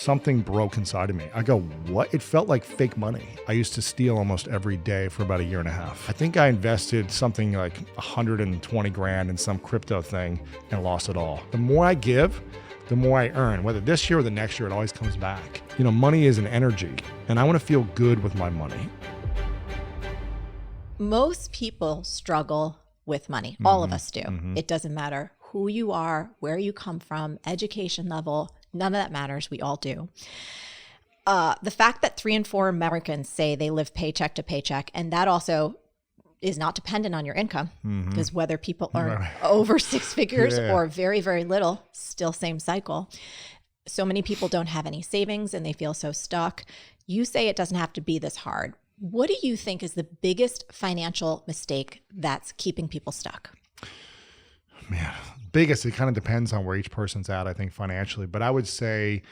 something broke inside of me. I go, what? It felt like fake money. I used to steal almost every day for about a year and a half. I think I invested something like 120 grand in some crypto thing and lost it all. The more I give, the more I earn. Whether this year or the next year, it always comes back. You know, money is an energy, and I want to feel good with my money. Most people struggle with money. All of us do. It doesn't matter who you are, where you come from, education level, none of that matters. We all do. The fact that 3 in 4 Americans say they live paycheck to paycheck, and that also is not dependent on your income, because whether people earn over 6 figures or very, very little, still same cycle. So many people don't have any savings and they feel so stuck. You say it doesn't have to be this hard. What do you think is the biggest financial mistake that's keeping people stuck? Man, biggest, it kind of depends on where each person's at, I think, financially. But I would say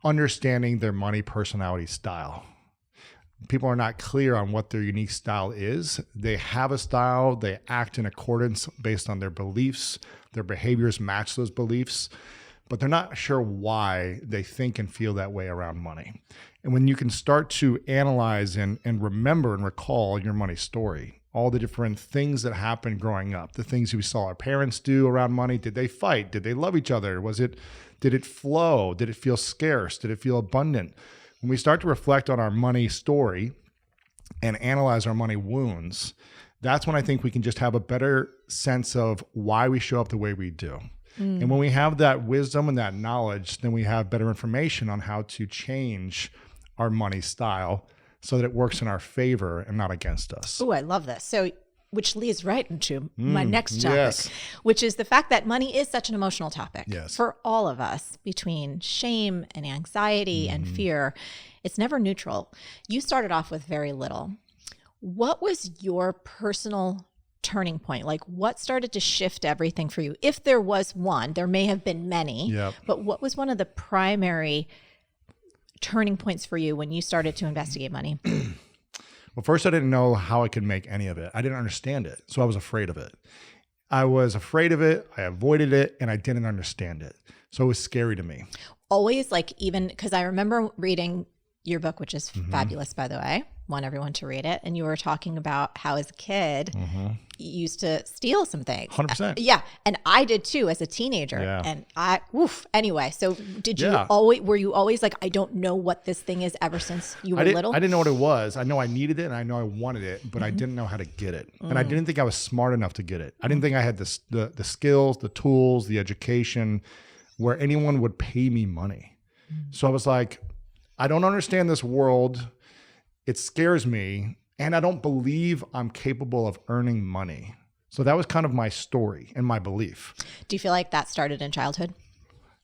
understanding their money personality style. People are not clear on what their unique style is. They have a style, they act in accordance based on their beliefs, their behaviors match those beliefs, but they're not sure why they think and feel that way around money. And when you can start to analyze and remember and recall your money story, all the different things that happened growing up, the things we saw our parents do around money, did they fight? Did they love each other? Did it flow? Did it feel scarce? Did it feel abundant? When we start to reflect on our money story and analyze our money wounds, that's when I think we can just have a better sense of why we show up the way we do. And when we have that wisdom and that knowledge, then we have better information on how to change our money style so that it works in our favor and not against us. Oh, I love this. So, which leads right into my next topic, which is the fact that money is such an emotional topic for all of us, between shame and anxiety and fear. It's never neutral. You started off with very little. What was your personal turning point? Like, what started to shift everything for you? If there was one, there may have been many, but what was one of the primary turning points for you when you started to investigate money? Well, first, I didn't know how I could make any of it. I didn't understand it. So I was afraid of it. I avoided it, and I didn't understand it. So it was scary to me. Always, like, even because I remember reading your book, which is fabulous, by the way. Want everyone to read it. And you were talking about how as a kid, you used to steal some things. 100%. Yeah. And I did too as a teenager. And anyway, so were you always like, I don't know what this thing is ever since you were little? I didn't know what it was. I know I needed it and I know I wanted it, but I didn't know how to get it. And I didn't think I was smart enough to get it. I didn't think I had the skills, the tools, the education where anyone would pay me money. So I was like, I don't understand this world. It scares me, and I don't believe I'm capable of earning money. So that was kind of my story and my belief. Do you feel like that started in childhood?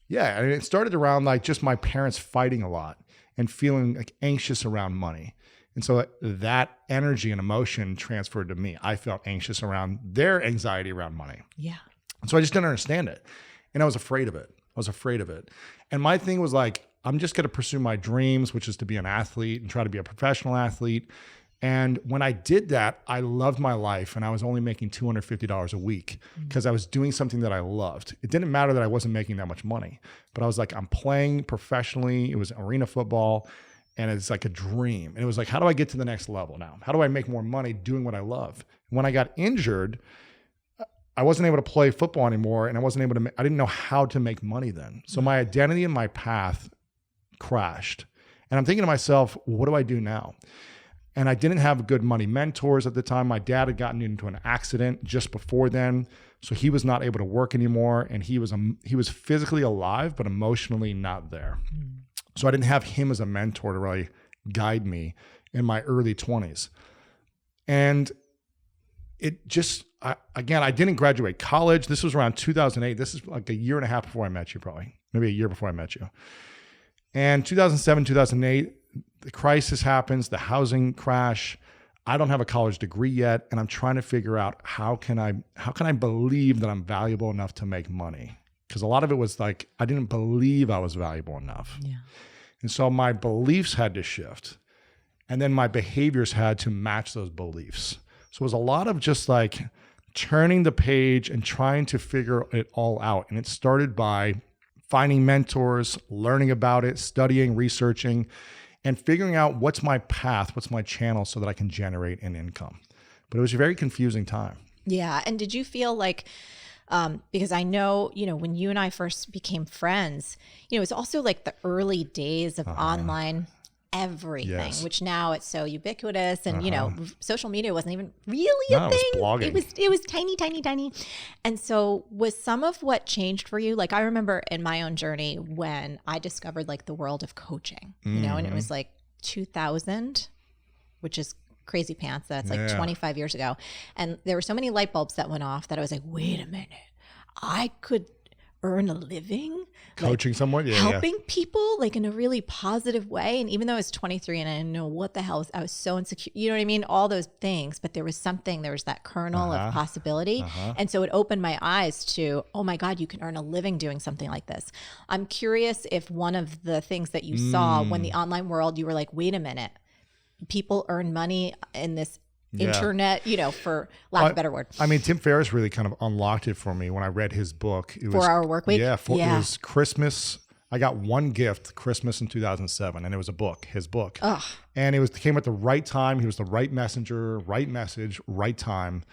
Yeah, and it started around like just my parents fighting a lot and feeling like anxious around money. And so that energy and emotion transferred to me. I felt anxious around their anxiety around money. Yeah. And so I just didn't understand it. And I was afraid of it. And my thing was like, I'm just going to pursue my dreams, which is to be an athlete and try to be a professional athlete. And when I did that, I loved my life, and I was only making $250 a week because I was doing something that I loved. It didn't matter that I wasn't making that much money, but I was like, I'm playing professionally. It was arena football, and it's like a dream. And it was like, how do I get to the next level now? How do I make more money doing what I love? When I got injured, I wasn't able to play football anymore, and I didn't know how to make money then. So my identity and my path crashed. And I'm thinking to myself, what do I do now? And I didn't have good money mentors at the time. My dad had gotten into an accident just before then, so he was not able to work anymore, and he was physically alive but emotionally not there. So I didn't have him as a mentor to really guide me in my early 20s. And it just, I didn't graduate college. This was around 2008. This is like a year and a half before I met you, probably. Maybe a year before I met you. And 2007, 2008, the crisis happens, the housing crash. I don't have a college degree yet, and I'm trying to figure out how can I believe that I'm valuable enough to make money? Because a lot of it was like, I didn't believe I was valuable enough. Yeah. And so my beliefs had to shift, and then my behaviors had to match those beliefs. So it was a lot of just like turning the page and trying to figure it all out. And it started by finding mentors, learning about it, studying, researching, and figuring out what's my path, what's my channel so that I can generate an income. But it was a very confusing time. Yeah. And did you feel like, because I know, when you and I first became friends, it's also like the early days of online everything, Yes. which now it's so ubiquitous, and social media wasn't even really a thing. It was blogging. It was tiny. And so was some of what changed for you, like I remember in my own journey when I discovered like the world of coaching, and it was like 2000, which is crazy pants. That's like 25 years ago. And there were so many light bulbs that went off that I was like, wait a minute, I could earn a living Coaching someone? helping people like in a really positive way. And even though I was 23 and I didn't know what the hell, I was so insecure, you know what I mean? All those things, but there was that kernel of possibility. And so it opened my eyes to, oh my God, you can earn a living doing something like this. I'm curious if one of the things that you saw when the online world, you were like, wait a minute, people earn money in this internet, for lack of a better word. I mean, Tim Ferriss really kind of unlocked it for me when I read his book. It was 4 Hour Work Week? Yeah, it was Christmas. I got one gift, Christmas in 2007, and it was a book, his book. Ugh. And came at the right time. He was the right messenger, right message, right time,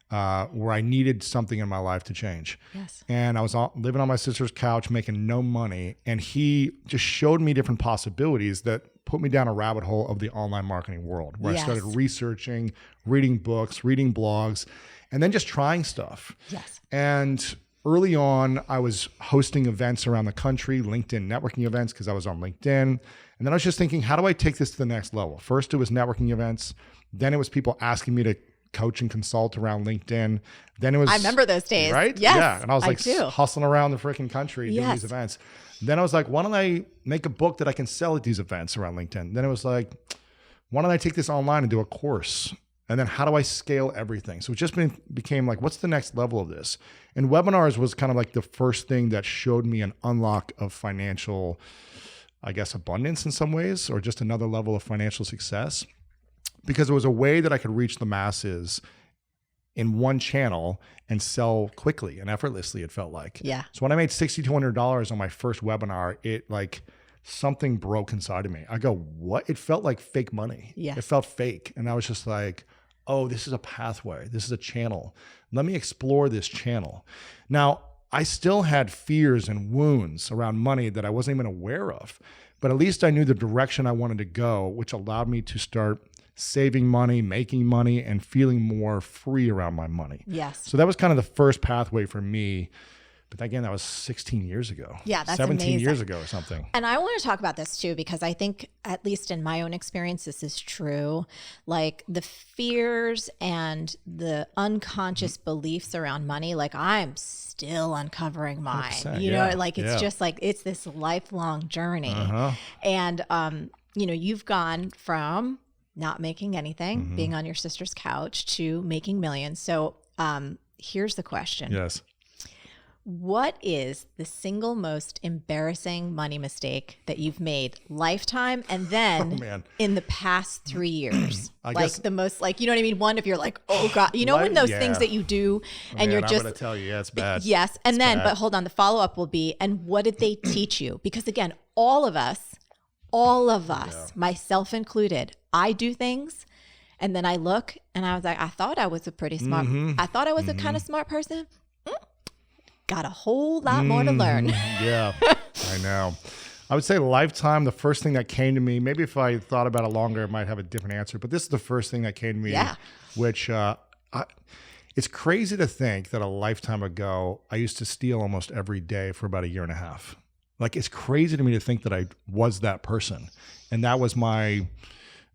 where I needed something in my life to change. Yes. And I was living on my sister's couch, making no money. And he just showed me different possibilities that put me down a rabbit hole of the online marketing world, where I started researching, reading books, reading blogs, and then just trying stuff. Yes. And early on, I was hosting events around the country, LinkedIn networking events, because I was on LinkedIn. And then I was just thinking, how do I take this to the next level? First, it was networking events. Then it was people asking me to coach and consult around LinkedIn. Then it was, I remember those days. Right? Yes, yeah. And I was like do. hustling around the freaking country doing these events. Then I was like, why don't I make a book that I can sell at these events around LinkedIn? Then it was like, why don't I take this online and do a course? And then how do I scale everything? So it just became like, what's the next level of this? And webinars was kind of like the first thing that showed me an unlock of financial, I guess, abundance in some ways, or just another level of financial success, because it was a way that I could reach the masses in one channel and sell quickly and effortlessly, it felt like. Yeah. So when I made $6,200 on my first webinar, it like something broke inside of me. I go, what? It felt like fake money. Yeah. It felt fake. And I was just like, oh, this is a pathway. This is a channel. Let me explore this channel. Now, I still had fears and wounds around money that I wasn't even aware of, but at least I knew the direction I wanted to go, which allowed me to start saving money, making money, and feeling more free around my money. Yes. So that was kind of the first pathway for me. But again, that was 16 years ago. Yeah, that's 17 amazing. years ago or something. And I want to talk about this too, because I think, at least in my own experience, this is true. Like the fears and the unconscious beliefs around money, like I'm still uncovering mine. You know, like it's just like, it's this lifelong journey. And, you've gone from not making anything, being on your sister's couch, to making millions. So here's the question. Yes. What is the single most embarrassing money mistake that you've made lifetime, and then in the past 3 years? Like guess, the most, like, you know what I mean? One, if you're like, oh God, you know, when those things that you do and you're just, I'm going to tell you, it's bad. Yes. And then, but hold on, the follow-up will be, and what did they teach you? Because again, all of us, myself included, I do things and then I look and I was like, I thought I was a pretty smart, I thought I was a kind of smart person. Got a whole lot more to learn. Yeah, I know. I would say lifetime, the first thing that came to me, maybe if I thought about it longer, I might have a different answer, but this is the first thing that came to me, which it's crazy to think that a lifetime ago, I used to steal almost every day for about 1.5 years. Like, it's crazy to me to think that I was that person. And that was my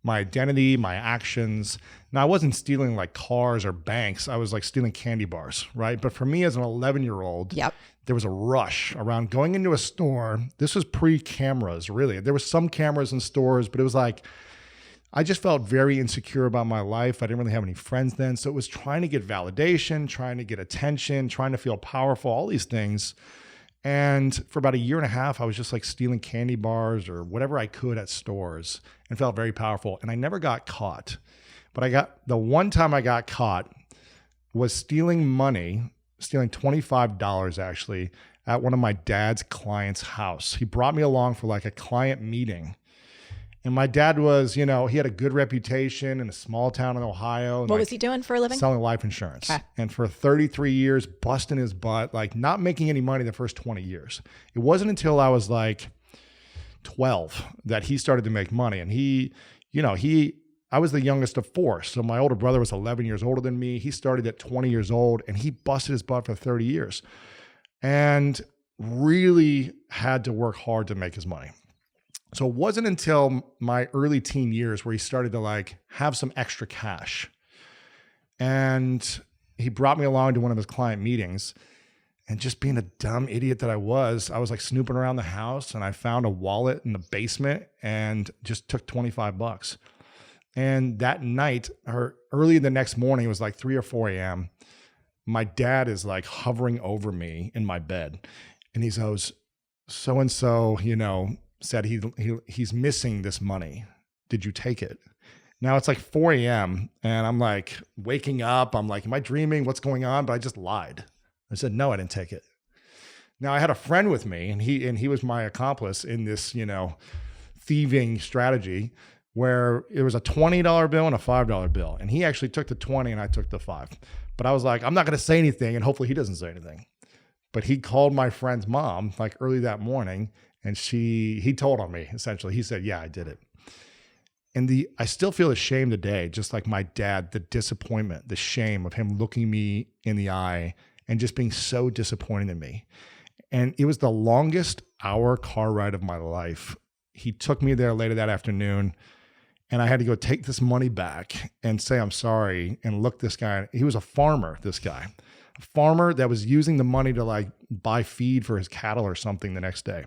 identity, my actions. Now, I wasn't stealing like cars or banks. I was like stealing candy bars, right? But for me as an 11-year-old, there was a rush around going into a store. This was pre-cameras, really. There was some cameras in stores, but it was like, I just felt very insecure about my life. I didn't really have any friends then. So it was trying to get validation, trying to get attention, trying to feel powerful, all these things. And for about 1.5 years, I was just like stealing candy bars or whatever I could at stores and felt very powerful. And I never got caught. But the one time I got caught was stealing money, stealing $25 actually, at one of my dad's client's house. He brought me along for like a client meeting. And my dad was, he had a good reputation in a small town in Ohio. What was he doing for a living? Selling life insurance. Okay. And for 33 years, busting his butt, like not making any money the first 20 years. It wasn't until I was like 12 that he started to make money. And I was the youngest of four. So my older brother was 11 years older than me. He started at 20 years old and he busted his butt for 30 years and really had to work hard to make his money. So it wasn't until my early teen years where he started to like have some extra cash. And he brought me along to one of his client meetings. And just being a dumb idiot that I was like snooping around the house and I found a wallet in the basement and just took $25. And that night, or early the next morning, it was like 3 or 4 a.m. My dad is like hovering over me in my bed. And he goes, so-and-so, said he's missing this money. Did you take it? Now it's like 4 a.m. and I'm like waking up. I'm like, am I dreaming? What's going on? But I just lied. I said, no, I didn't take it. Now I had a friend with me and he was my accomplice in this, thieving strategy where it was a $20 bill and a $5 bill. And he actually took the 20 and I took the 5. But I was like, I'm not going to say anything and hopefully he doesn't say anything. But he called my friend's mom like early that morning and he told on me essentially. He said, yeah, I did it. And I still feel ashamed today, just like my dad, the disappointment, the shame of him looking me in the eye and just being so disappointed in me. And it was the longest hour car ride of my life. He took me there later that afternoon and I had to go take this money back and say, I'm sorry. And look, this guy, he was a farmer, this guy, a farmer that was using the money to like buy feed for his cattle or something the next day.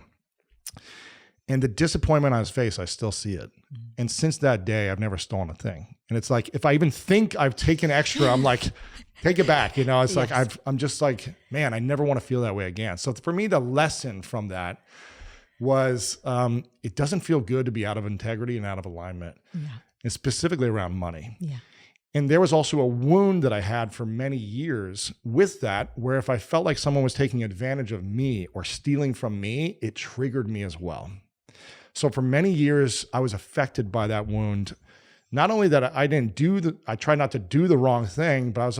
And the disappointment on his face, I still see it. And since that day, I've never stolen a thing. And it's like, if I even think I've taken extra, I'm like, take it back. It's like, I'm just like, man, I never want to feel that way again. So for me, the lesson from that was it doesn't feel good to be out of integrity and out of alignment, and specifically around money. Yeah. And there was also a wound that I had for many years with that, where if I felt like someone was taking advantage of me or stealing from me, it triggered me as well. So for many years, I was affected by that wound. Not only that I tried not to do the wrong thing, but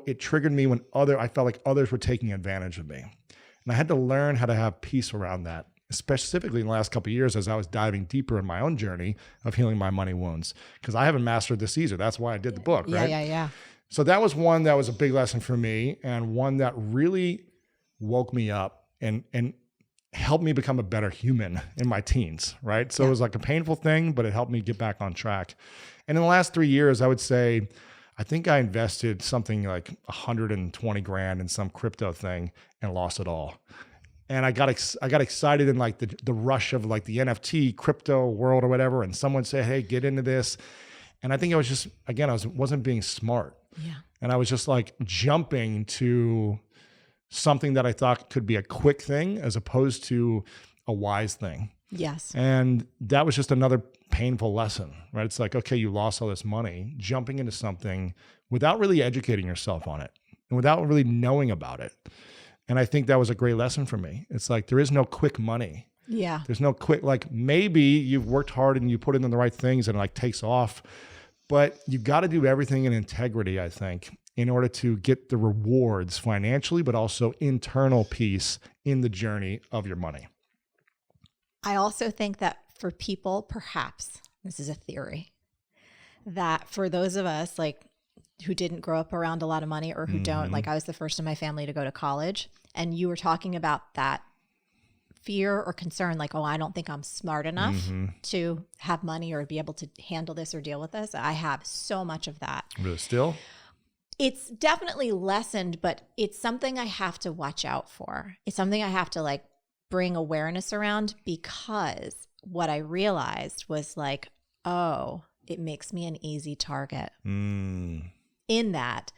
it triggered me when I felt like others were taking advantage of me. And I had to learn how to have peace around that, specifically in the last couple of years as I was diving deeper in my own journey of healing my money wounds, because I haven't mastered this either. That's why I did the book, right? Yeah. So that was one that was a big lesson for me and one that really woke me up and helped me become a better human in my teens, right? So it was like a painful thing, but it helped me get back on track. And in the last 3 years, I would say, I think I invested something like 120 grand in some crypto thing and lost it all. And I got excited in like the rush of like the NFT crypto world or whatever. And someone said, hey, get into this. And I think I was just, again, wasn't being smart. Yeah. And I was just like jumping to something that I thought could be a quick thing as opposed to a wise thing. Yes. And that was just another painful lesson, right? It's like, okay, you lost all this money, jumping into something without really educating yourself on it and without really knowing about it. And I think that was a great lesson for me. It's like, there is no quick money. Yeah. There's no quick, like maybe you've worked hard and you put in the right things and it like takes off, but you got to do everything in integrity, I think, in order to get the rewards financially, but also internal peace in the journey of your money. I also think that for people, perhaps, this is a theory, that for those of us like who didn't grow up around a lot of money or who don't, like I was the first in my family to go to college, and you were talking about that fear or concern, like, oh, I don't think I'm smart enough to have money or be able to handle this or deal with this. I have so much of that. Really still? It's definitely lessened, but it's something I have to watch out for. It's something I have to like bring awareness around, because what I realized was like, oh, it makes me an easy target. In that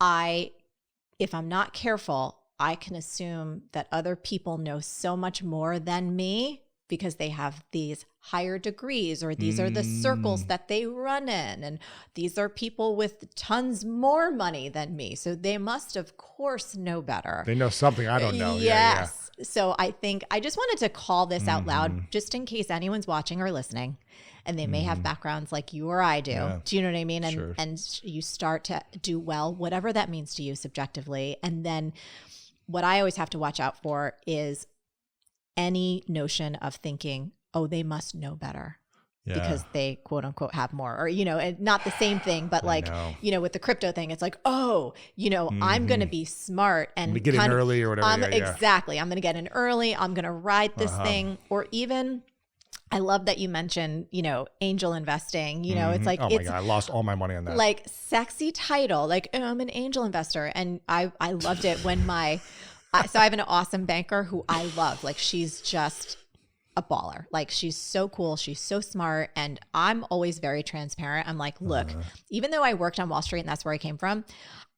if I'm not careful, I can assume that other people know so much more than me because they have these higher degrees, or these are the circles that they run in, and these are people with tons more money than me. So they must, of course, know better. They know something I don't know. Yes. So I think I just wanted to call this out loud, just in case anyone's watching or listening, and they may have backgrounds like you or I do. Yeah. Do you know what I mean? And Sure. and you start to do well, whatever that means to you subjectively. And then what I always have to watch out for is any notion of thinking, oh, they must know better because they quote unquote have more, or, and not the same thing, but like, with the crypto thing, it's like, oh, I'm going to be smart and get in early or whatever. Exactly. I'm going to get in early. I'm going to ride this thing. Or even, I love that you mentioned, angel investing, it's like, oh my God, I lost all my money on that. Like sexy title, like, oh, I'm an angel investor. And I loved it when so I have an awesome banker who I love. Like, she's just a baller. Like, she's so cool. She's so smart. And I'm always very transparent. I'm like, look, even though I worked on Wall Street and that's where I came from,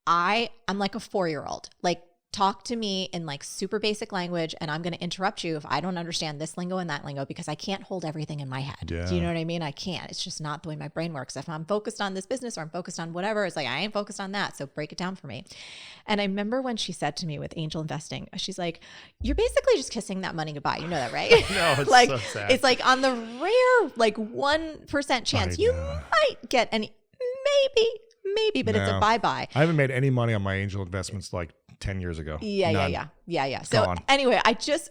I'm like a 4-year-old. Like, talk to me in like super basic language, and I'm going to interrupt you if I don't understand this lingo and that lingo, because I can't hold everything in my head. Yeah. Do you know what I mean? I can't. It's just not the way my brain works. If I'm focused on this business or I'm focused on whatever, it's like, I ain't focused on that. So break it down for me. And I remember when she said to me with angel investing, she's like, you're basically just kissing that money goodbye. You know that, right? No, it's like, so sad. It's like on the rare, like 1% chance you might get any, maybe, but it's a bye-bye. I haven't made any money on my angel investments like 10 years ago. Yeah. So anyway,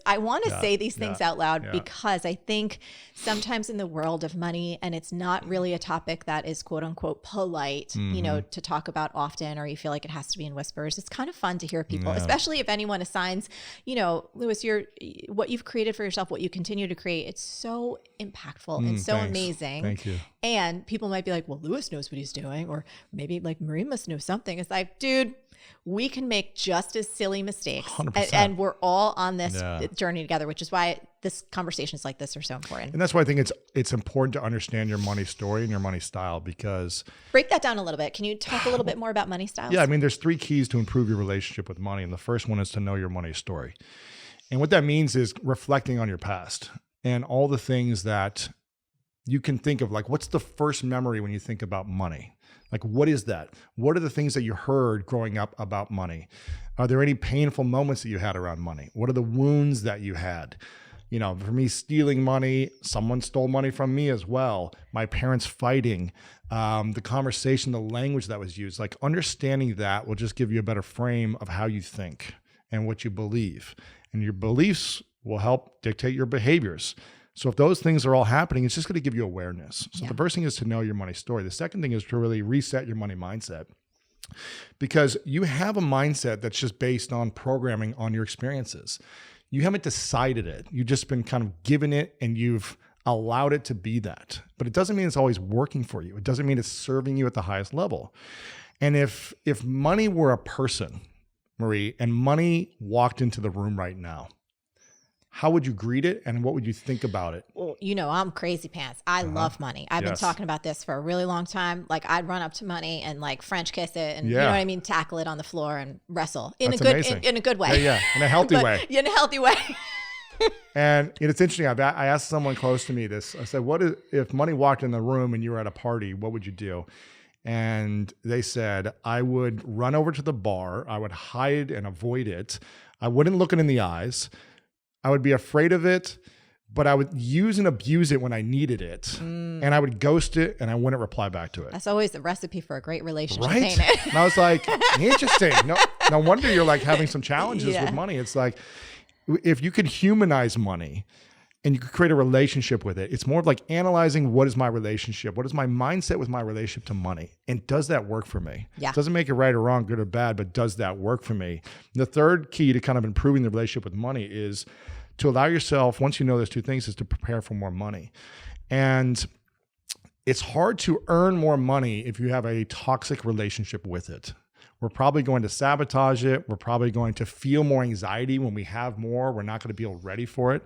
I want to say these things out loud because I think sometimes in the world of money, and it's not really a topic that is quote unquote polite, to talk about often, or you feel like it has to be in whispers. It's kind of fun to hear people, especially if anyone assigns, Louis, what you've created for yourself, what you continue to create. It's so impactful and so amazing. Thank you. And people might be like, well, Louis knows what he's doing, or maybe like Marie must know something. It's like, dude, we can make just as silly mistakes, and we're all on this journey together, which is why this conversations like this are so important. And that's why I think it's important to understand your money story and your money style, because break that down a little bit. Can you talk a little bit more about money styles? Yeah, I mean, there's 3 keys to improve your relationship with money, and the first one is to know your money story. And what that means is reflecting on your past and all the things that you can think of. Like, what's the first memory when you think about money? Like, what is that? What are the things that you heard growing up about money? Are there any painful moments that you had around money? What are the wounds that you had? For me, stealing money, someone stole money from me as well. My parents fighting, the conversation, the language that was used. Like, understanding that will just give you a better frame of how you think and what you believe. And your beliefs will help dictate your behaviors. So if those things are all happening, it's just going to give you awareness. So the first thing is to know your money story. The second thing is to really reset your money mindset, because you have a mindset that's just based on programming on your experiences. You haven't decided it. You've just been kind of given it, and you've allowed it to be that. But it doesn't mean it's always working for you. It doesn't mean it's serving you at the highest level. And if money were a person, Marie, and money walked into the room right now, how would you greet it, and what would you think about it? Well, I'm crazy pants. I love money. I've been talking about this for a really long time. Like, I'd run up to money and like French kiss it, and you know what I mean, tackle it on the floor and wrestle in a good way. Yeah, in a healthy way. In a healthy way. And it's interesting. I asked someone close to me this. I said, "What if money walked in the room and you were at a party? What would you do?" And they said, "I would run over to the bar. I would hide and avoid it. I wouldn't look it in the eyes. I would be afraid of it, but I would use and abuse it when I needed it. And I would ghost it, and I wouldn't reply back to it." That's always the recipe for a great relationship, right? Ain't it? And I was like, interesting. No wonder you're like having some challenges with money. It's like, if you could humanize money and you could create a relationship with it, it's more of like analyzing, what is my relationship? What is my mindset with my relationship to money? And does that work for me? Yeah. It doesn't make it right or wrong, good or bad, but does that work for me? And the third key to kind of improving the relationship with money is to allow yourself, once you know those 2 things, is to prepare for more money. And it's hard to earn more money if you have a toxic relationship with it. We're probably going to sabotage it. We're probably going to feel more anxiety when we have more. We're not going to feel ready for it.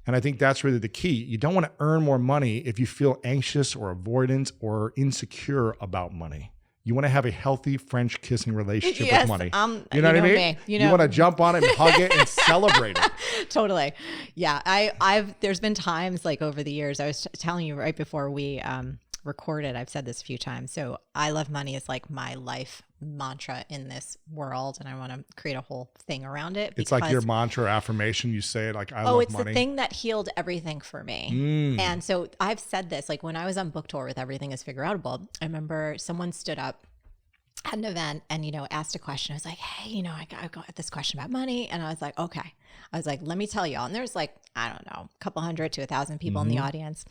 And I think that's really the key. You don't want to earn more money if you feel anxious or avoidant or insecure about money. You want to have a healthy French kissing relationship Yes, with money. you know what I mean? me. You want to jump on it and hug it and celebrate it. Totally. Yeah. There's been times like over the years, I was telling you right before we recorded, I've said this a few times. So I love money is like my life mantra in this world. And I want to create a whole thing around it. It's like your mantra or affirmation. You say it like, I love money. Oh, it's the thing that healed everything for me. And so I've said this, like when I was on book tour with Everything Is Figureoutable, I remember someone stood up at an event and, asked a question. I was like, hey, I got this question about money. And I was like, okay. I was like, let me tell y'all. And there's like, I don't know, a couple hundred to 1,000 people in the audience.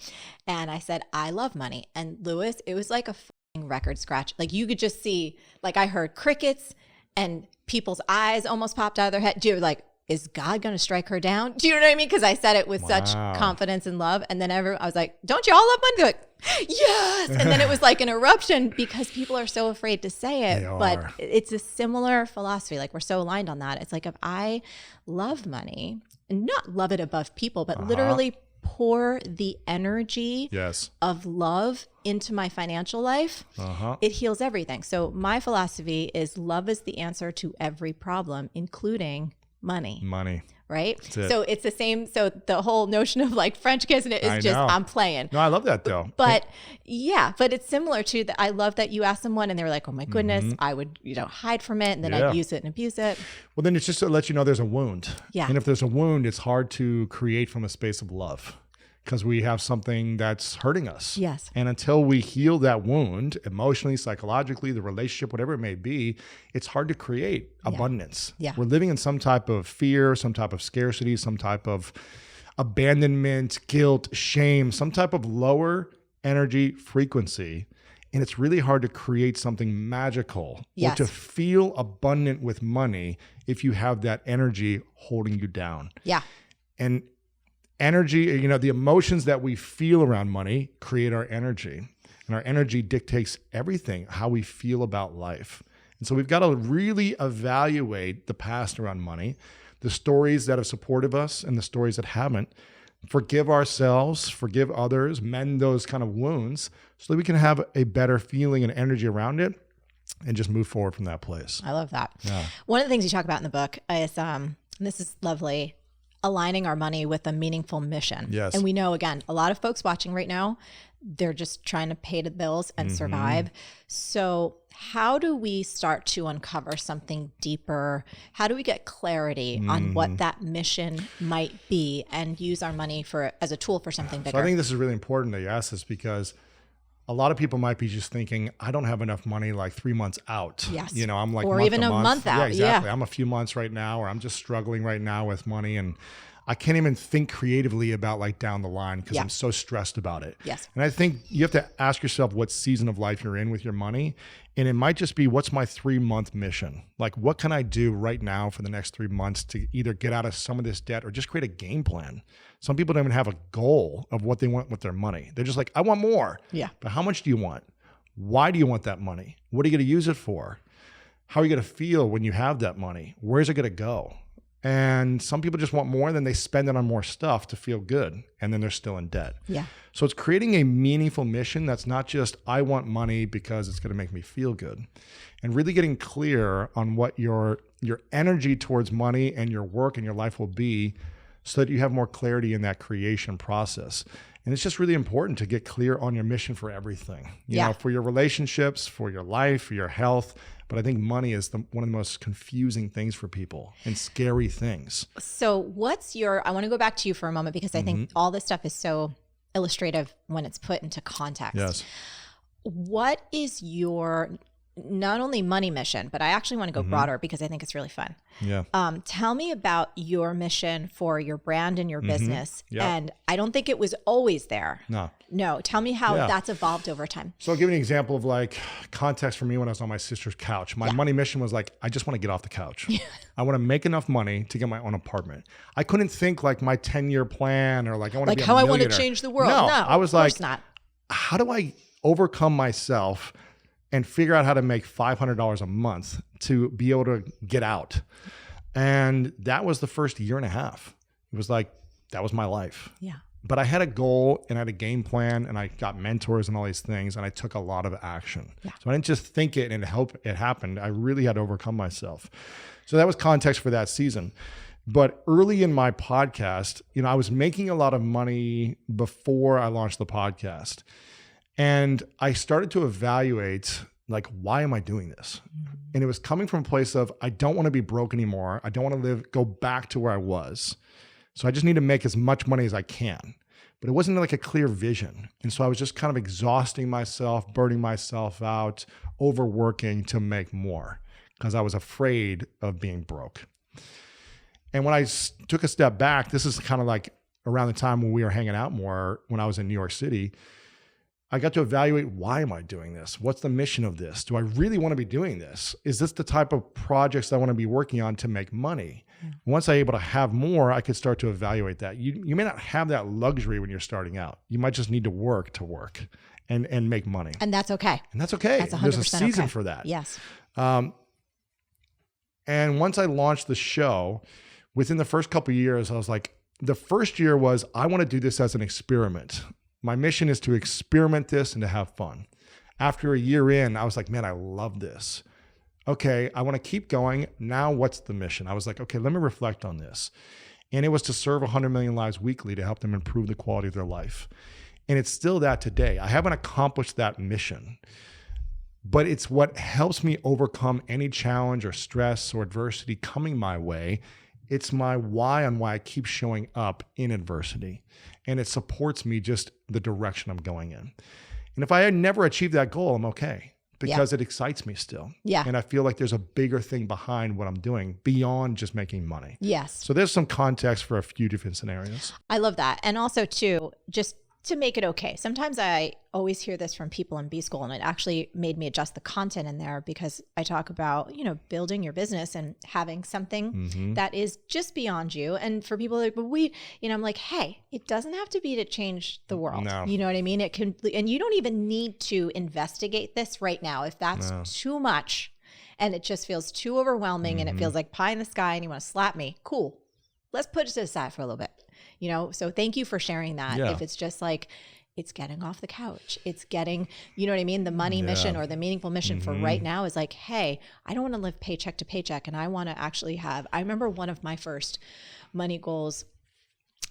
And I said, I love money. And Lewis, it was like a fucking record scratch. Like you could just see, like I heard crickets and people's eyes almost popped out of their head. Dude, like, is God going to strike her down? Do you know what I mean? Because I said it with such confidence and love. And then I was like, don't you all love money? They're like, yes. And then it was like an eruption because people are so afraid to say it. But it's a similar philosophy. Like we're so aligned on that. It's like if I love money and not love it above people, but literally pour the energy of love into my financial life, it heals everything. So my philosophy is love is the answer to every problem, including money. Right? So it's the same. So the whole notion of like French kissing it is just, I'm playing. No, I love that though. But but it's similar to that. I love that you asked someone and they were like, oh my goodness, I would, hide from it. And then I'd use it and abuse it. Well, then it's just to let you know there's a wound. Yeah. And if there's a wound, it's hard to create from a space of love because we have something that's hurting us. Yes. And until we heal that wound emotionally, psychologically, the relationship, whatever it may be, it's hard to create abundance. Yeah. We're living in some type of fear, some type of scarcity, some type of abandonment, guilt, shame, some type of lower energy frequency. And it's really hard to create something magical or to feel abundant with money if you have that energy holding you down. Yeah. And energy, the emotions that we feel around money create our energy. And our energy dictates everything, how we feel about life. And so we've got to really evaluate the past around money, the stories that have supported us and the stories that haven't. Forgive ourselves, forgive others, mend those kind of wounds so that we can have a better feeling and energy around it and just move forward from that place. I love that. Yeah. One of the things you talk about in the book is, and this is lovely, aligning our money with a meaningful mission. Yes. And we know, again, a lot of folks watching right now, they're just trying to pay the bills and survive. So how do we start to uncover something deeper? How do we get clarity on what that mission might be and use our money as a tool for something bigger? So I think this is really important that you ask this because a lot of people might be just thinking, I don't have enough money like 3 months out. Yes. I'm like, or even a month out. Yeah, exactly. I'm a few months right now, or I'm just struggling right now with money. And I can't even think creatively about like down the line because I'm so stressed about it. Yes. And I think you have to ask yourself what season of life you're in with your money. And it might just be, what's my 3-month mission? Like, what can I do right now for the next 3 months to either get out of some of this debt or just create a game plan? Some people don't even have a goal of what they want with their money. They're just like, I want more. Yeah. But how much do you want? Why do you want that money? What are you going to use it for? How are you going to feel when you have that money? Where's it going to go? And some people just want more, then they spend it on more stuff to feel good, and then they're still in debt. Yeah. So it's creating a meaningful mission that's not just, I want money because it's going to make me feel good. And really getting clear on what your energy towards money and your work and your life will be so that you have more clarity in that creation process. And it's just really important to get clear on your mission for everything, you know, for your relationships, for your life, for your health. But I think money is one of the most confusing things for people and scary things. So I want to go back to you for a moment because I think all this stuff is so illustrative when it's put into context. Yes. What is your not only money mission, but I actually want to go broader because I think it's really fun. Yeah. Tell me about your mission for your brand and your business. Yeah. And I don't think it was always there. No. Tell me how that's evolved over time. So I'll give you an example of like context for me when I was on my sister's couch. My money mission was like, I just want to get off the couch. I want to make enough money to get my own apartment. I couldn't think like my 10-year plan or like I want to be a millionaire. How I want to change the world. No, I was like, not. How do I overcome myself and figure out how to make $500 a month to be able to get out? And that was the first year and a half. It was like, that was my life. Yeah. But I had a goal and I had a game plan and I got mentors and all these things and I took a lot of action. Yeah. So I didn't just think it and it happened. I really had to overcome myself. So that was context for that season. But early in my podcast, I was making a lot of money before I launched the podcast. And I started to evaluate, like, why am I doing this? Mm-hmm. And it was coming from a place of, I don't want to be broke anymore. I don't want to go back to where I was. So I just need to make as much money as I can. But it wasn't like a clear vision. And so I was just kind of exhausting myself, burning myself out, overworking to make more because I was afraid of being broke. And when I took a step back, this is kind of like around the time when we were hanging out more when I was in New York City, I got to evaluate, why am I doing this? What's the mission of this? Do I really want to be doing this? Is this the type of projects I want to be working on to make money? Yeah. Once I'm able to have more, I could start to evaluate that. You may not have that luxury when you're starting out. You might just need to work and make money. And that's okay. And that's okay. That's 100% There's a season okay. for that. Yes. And once I launched the show, within the first couple of years, I was like, the first year was, I want to do this as an experiment. My mission is to experiment this and to have fun. After a year in, I was like, man, I love this. Okay, I want to keep going. Now what's the mission? I was like, okay, let me reflect on this. And it was to serve 100 million lives weekly to help them improve the quality of their life. And it's still that today. I haven't accomplished that mission, but it's what helps me overcome any challenge or stress or adversity coming my way. It's my why on why I keep showing up in adversity. And it supports me just the direction I'm going in. And if I had never achieved that goal, I'm okay because it excites me still. Yeah. And I feel like there's a bigger thing behind what I'm doing beyond just making money. Yes. So there's some context for a few different scenarios. I love that. And also too, just to make it okay. Sometimes I always hear this from people in B school, and it actually made me adjust the content in there because I talk about, building your business and having something that is just beyond you. And for people like, but I'm like, hey, it doesn't have to be to change the world. No. You know what I mean? It can, and you don't even need to investigate this right now. If that's too much and it just feels too overwhelming and it feels like pie in the sky and you want to slap me, cool. Let's put it to the side for a little bit. So thank you for sharing that. Yeah. If it's just like, it's getting off the couch, it's getting, you know what I mean? The money mission or the meaningful mission for right now is like, hey, I don't want to live paycheck to paycheck. And I want to actually I remember one of my first money goals,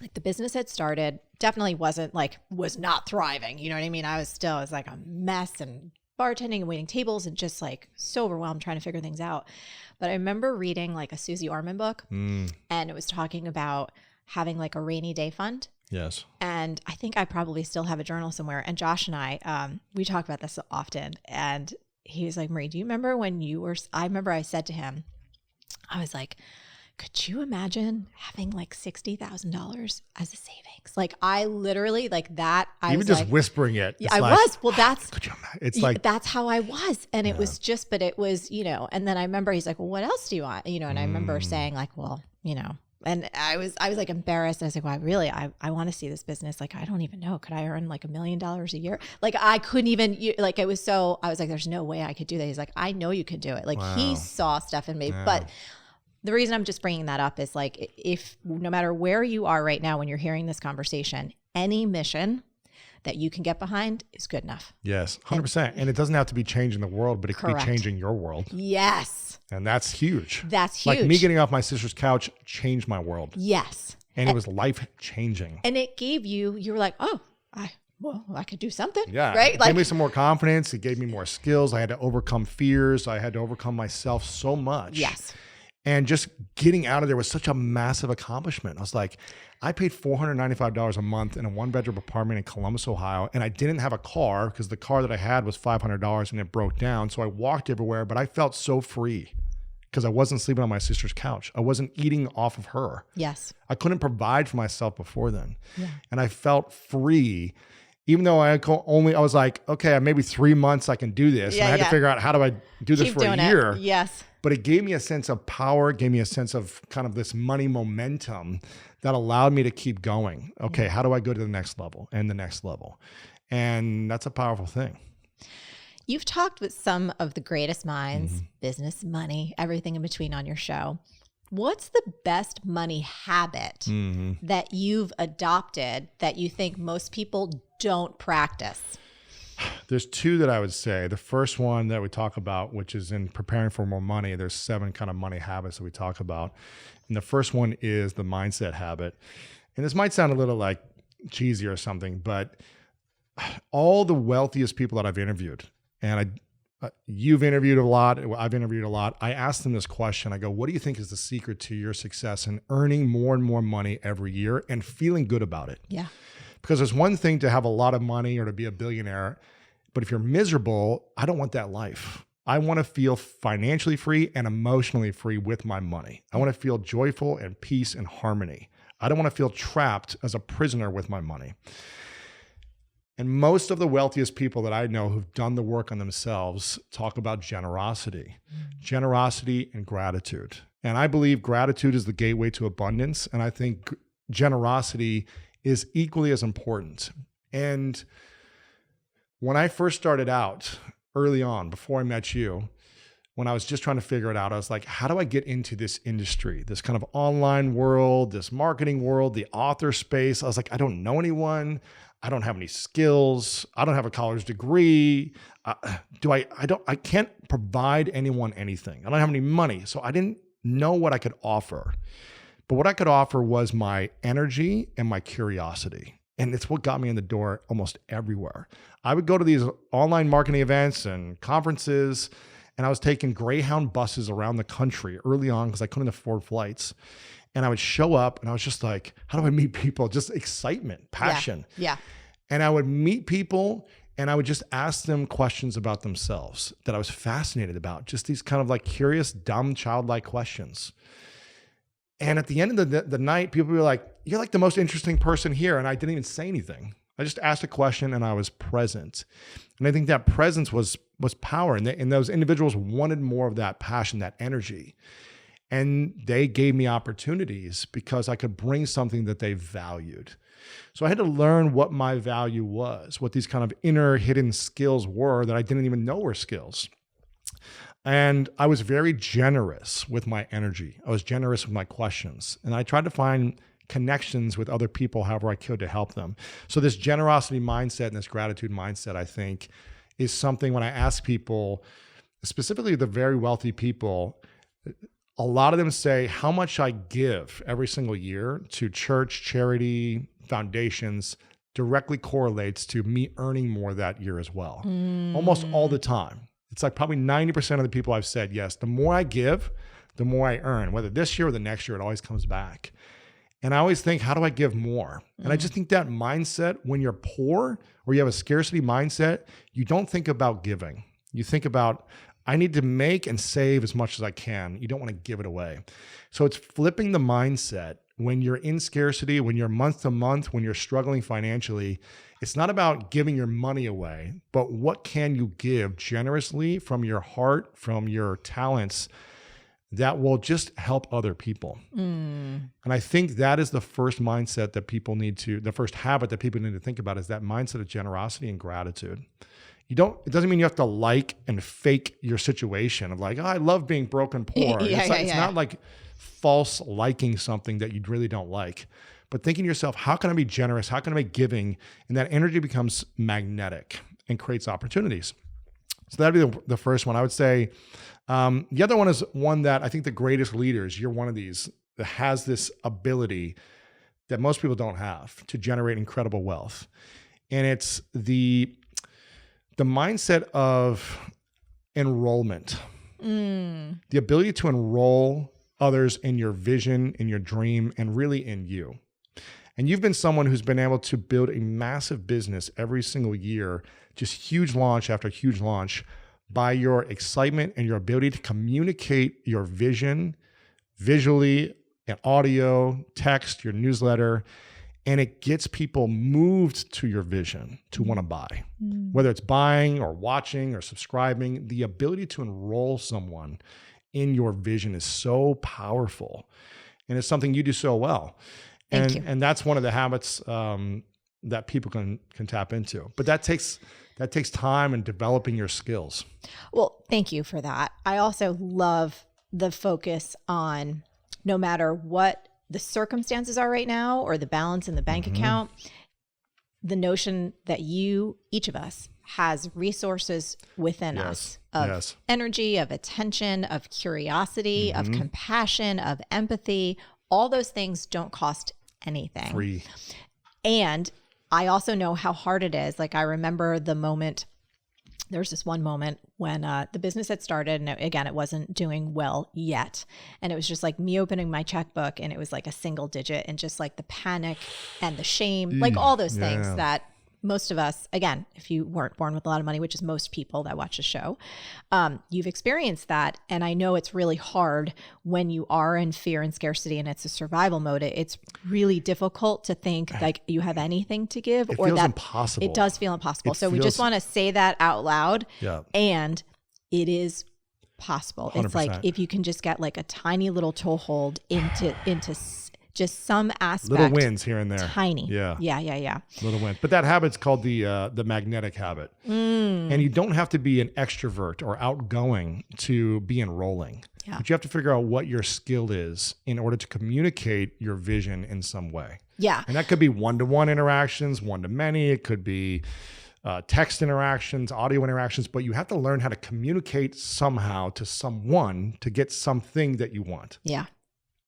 like the business had started, definitely was not thriving. You know what I mean? I was like a mess and bartending and waiting tables and just like so overwhelmed trying to figure things out. But I remember reading like a Susie Orman book and it was talking about having like a rainy day fund. Yes. And I think I probably still have a journal somewhere. And Josh and I, we talk about this often. And he was like, Marie, do you remember when I remember I said to him, I was like, could you imagine having like $60,000 as a savings? Like I literally like that. I was just whispering it. Yeah, I was. Well, could you imagine? It's like, that's how I was. And it was just, but it was, and then I remember he's like, well, what else do you want? And I remember saying like, well, and I was like embarrassed. I was like, well, I want to see this business. Like, I don't even know. Could I earn like $1 million a year? Like I couldn't even, like it was so, I was like, there's no way I could do that. He's like, I know you could do it. Like he saw stuff in me, but the reason I'm just bringing that up is like, if no matter where you are right now, when you're hearing this conversation, any mission that you can get behind is good enough. Yes, 100%. And it doesn't have to be changing the world, but it could be changing your world. Yes. And that's huge. That's huge. Like me getting off my sister's couch changed my world. Yes. And it was life changing. And it gave you were like, oh, I could do something. Yeah. Right. It gave me some more confidence. It gave me more skills. I had to overcome fears. I had to overcome myself so much. Yes. And just getting out of there was such a massive accomplishment. I was like, I paid $495 a month in a 1-bedroom apartment in Columbus, Ohio. And I didn't have a car because the car that I had was $500 and it broke down. So I walked everywhere, but I felt so free because I wasn't sleeping on my sister's couch. I wasn't eating off of her. Yes. I couldn't provide for myself before then. Yeah. And I felt free, even though I was like, okay, maybe 3 months I can do this. And I had to figure out, how do I do this for a year? Yes. But it gave me a sense of power, gave me a sense of kind of this money momentum that allowed me to keep going. Okay, how do I go to the next level and the next level? And that's a powerful thing. You've talked with some of the greatest minds, business, money, everything in between on your show. What's the best money habit that you've adopted that you think most people don't practice? There's two that I would say. The first one that we talk about, which is in preparing for more money, there's 7 kind of money habits that we talk about. And the first one is the mindset habit. And this might sound a little like cheesy or something, but all the wealthiest people that I've interviewed, and you've interviewed a lot, I've interviewed a lot, I asked them this question. I go, what do you think is the secret to your success in earning more and more money every year and feeling good about it? Yeah. Because there's one thing to have a lot of money or to be a billionaire, but if you're miserable, I don't want that life. I want to feel financially free and emotionally free with my money. I want to feel joyful and peace and harmony. I don't want to feel trapped as a prisoner with my money. And most of the wealthiest people that I know who've done the work on themselves talk about generosity and gratitude. And I believe gratitude is the gateway to abundance. And I think generosity is equally as important. And when I first started out early on, before I met you, when I was just trying to figure it out, I was like, how do I get into this industry, this kind of online world, this marketing world, the author space? I was like, I don't know anyone. I don't have any skills. I don't have a college degree. I can't provide anyone anything. I don't have any money. So I didn't know what I could offer. But what I could offer was my energy and my curiosity. And it's what got me in the door almost everywhere. I would go to these online marketing events and conferences, and I was taking Greyhound buses around the country early on because I couldn't afford flights. And I would show up and I was just like, how do I meet people? Just excitement, passion. Yeah. And I would meet people and I would just ask them questions about themselves that I was fascinated about. Just these kind of like curious, dumb, childlike questions. And at the end of the night, people were like, you're like the most interesting person here. And I didn't even say anything. I just asked a question and I was present. And I think that presence was power. And those individuals wanted more of that passion, that energy. And they gave me opportunities because I could bring something that they valued. So I had to learn what my value was, what these kind of inner hidden skills were that I didn't even know were skills. And I was very generous with my energy. I was generous with my questions. And I tried to find connections with other people however I could to help them. So this generosity mindset and this gratitude mindset, I think, is something when I ask people, specifically the very wealthy people, a lot of them say how much I give every single year to church, charity, foundations directly correlates to me earning more that year as well. Almost all the time. It's like probably 90% of the people I've said, yes, the more I give, the more I earn. Whether this year or the next year, it always comes back. And I always think, how do I give more? And I just think that mindset, when you're poor or you have a scarcity mindset, you don't think about giving. You think about, I need to make and save as much as I can. You don't want to give it away. So it's flipping the mindset. When you're in scarcity, when you're month to month, when you're struggling financially, it's not about giving your money away, but what can you give generously from your heart, from your talents that will just help other people. And I think that is the first mindset that people need to, the first habit that people need to think about is that mindset of generosity and gratitude. It doesn't mean you have to like and fake your situation of like, oh, I love being broke and poor. It's not like false liking something that you really don't like, but thinking to yourself, how can I be generous? How can I be giving? And that energy becomes magnetic and creates opportunities. So that'd be the first one. I would say the other one is one that I think the greatest leaders, you're one of these that has this ability that most people don't have to generate incredible wealth. And it's the mindset of enrollment, the ability to enroll others in your vision, in your dream, and really in you. And you've been someone who's been able to build a massive business every single year, just huge launch after huge launch, by your excitement and your ability to communicate your vision visually and audio, text, your newsletter, and it gets people moved to your vision to want to buy. Whether it's buying or watching or subscribing, the ability to enroll someone in your vision is so powerful. And it's something you do so well. And that's one of the habits that people can tap into. But that takes time and developing your skills. Well, thank you for that. I also love the focus on no matter what the circumstances are right now or the balance in the bank account, the notion that each of us, has resources within us of energy, of attention, of curiosity, of compassion, of empathy. All those things don't cost anything. Free. And I also know how hard it is. Like I remember the moment, there's this one moment when the business had started and again, it wasn't doing well yet. And it was just like me opening my checkbook and it was like a single digit and just like the panic and the shame, like all those things that most of us, again, if you weren't born with a lot of money, which is most people that watch the show, you've experienced that. And I know it's really hard when you are in fear and scarcity and it's a survival mode. It's really difficult to think like you have anything to give. It feels impossible. It does feel impossible. So we just want to say that out loud. Yeah. And it is possible. 100%. It's like if you can just get like a tiny little toehold into just some aspect. Little wins here and there. Tiny. Yeah. Yeah. Little wins. But that habit's called the magnetic habit. And you don't have to be an extrovert or outgoing to be enrolling. Yeah. But you have to figure out what your skill is in order to communicate your vision in some way. Yeah. And that could be one-to-one interactions, one-to-many. It could be text interactions, audio interactions. But you have to learn how to communicate somehow to someone to get something that you want. Yeah.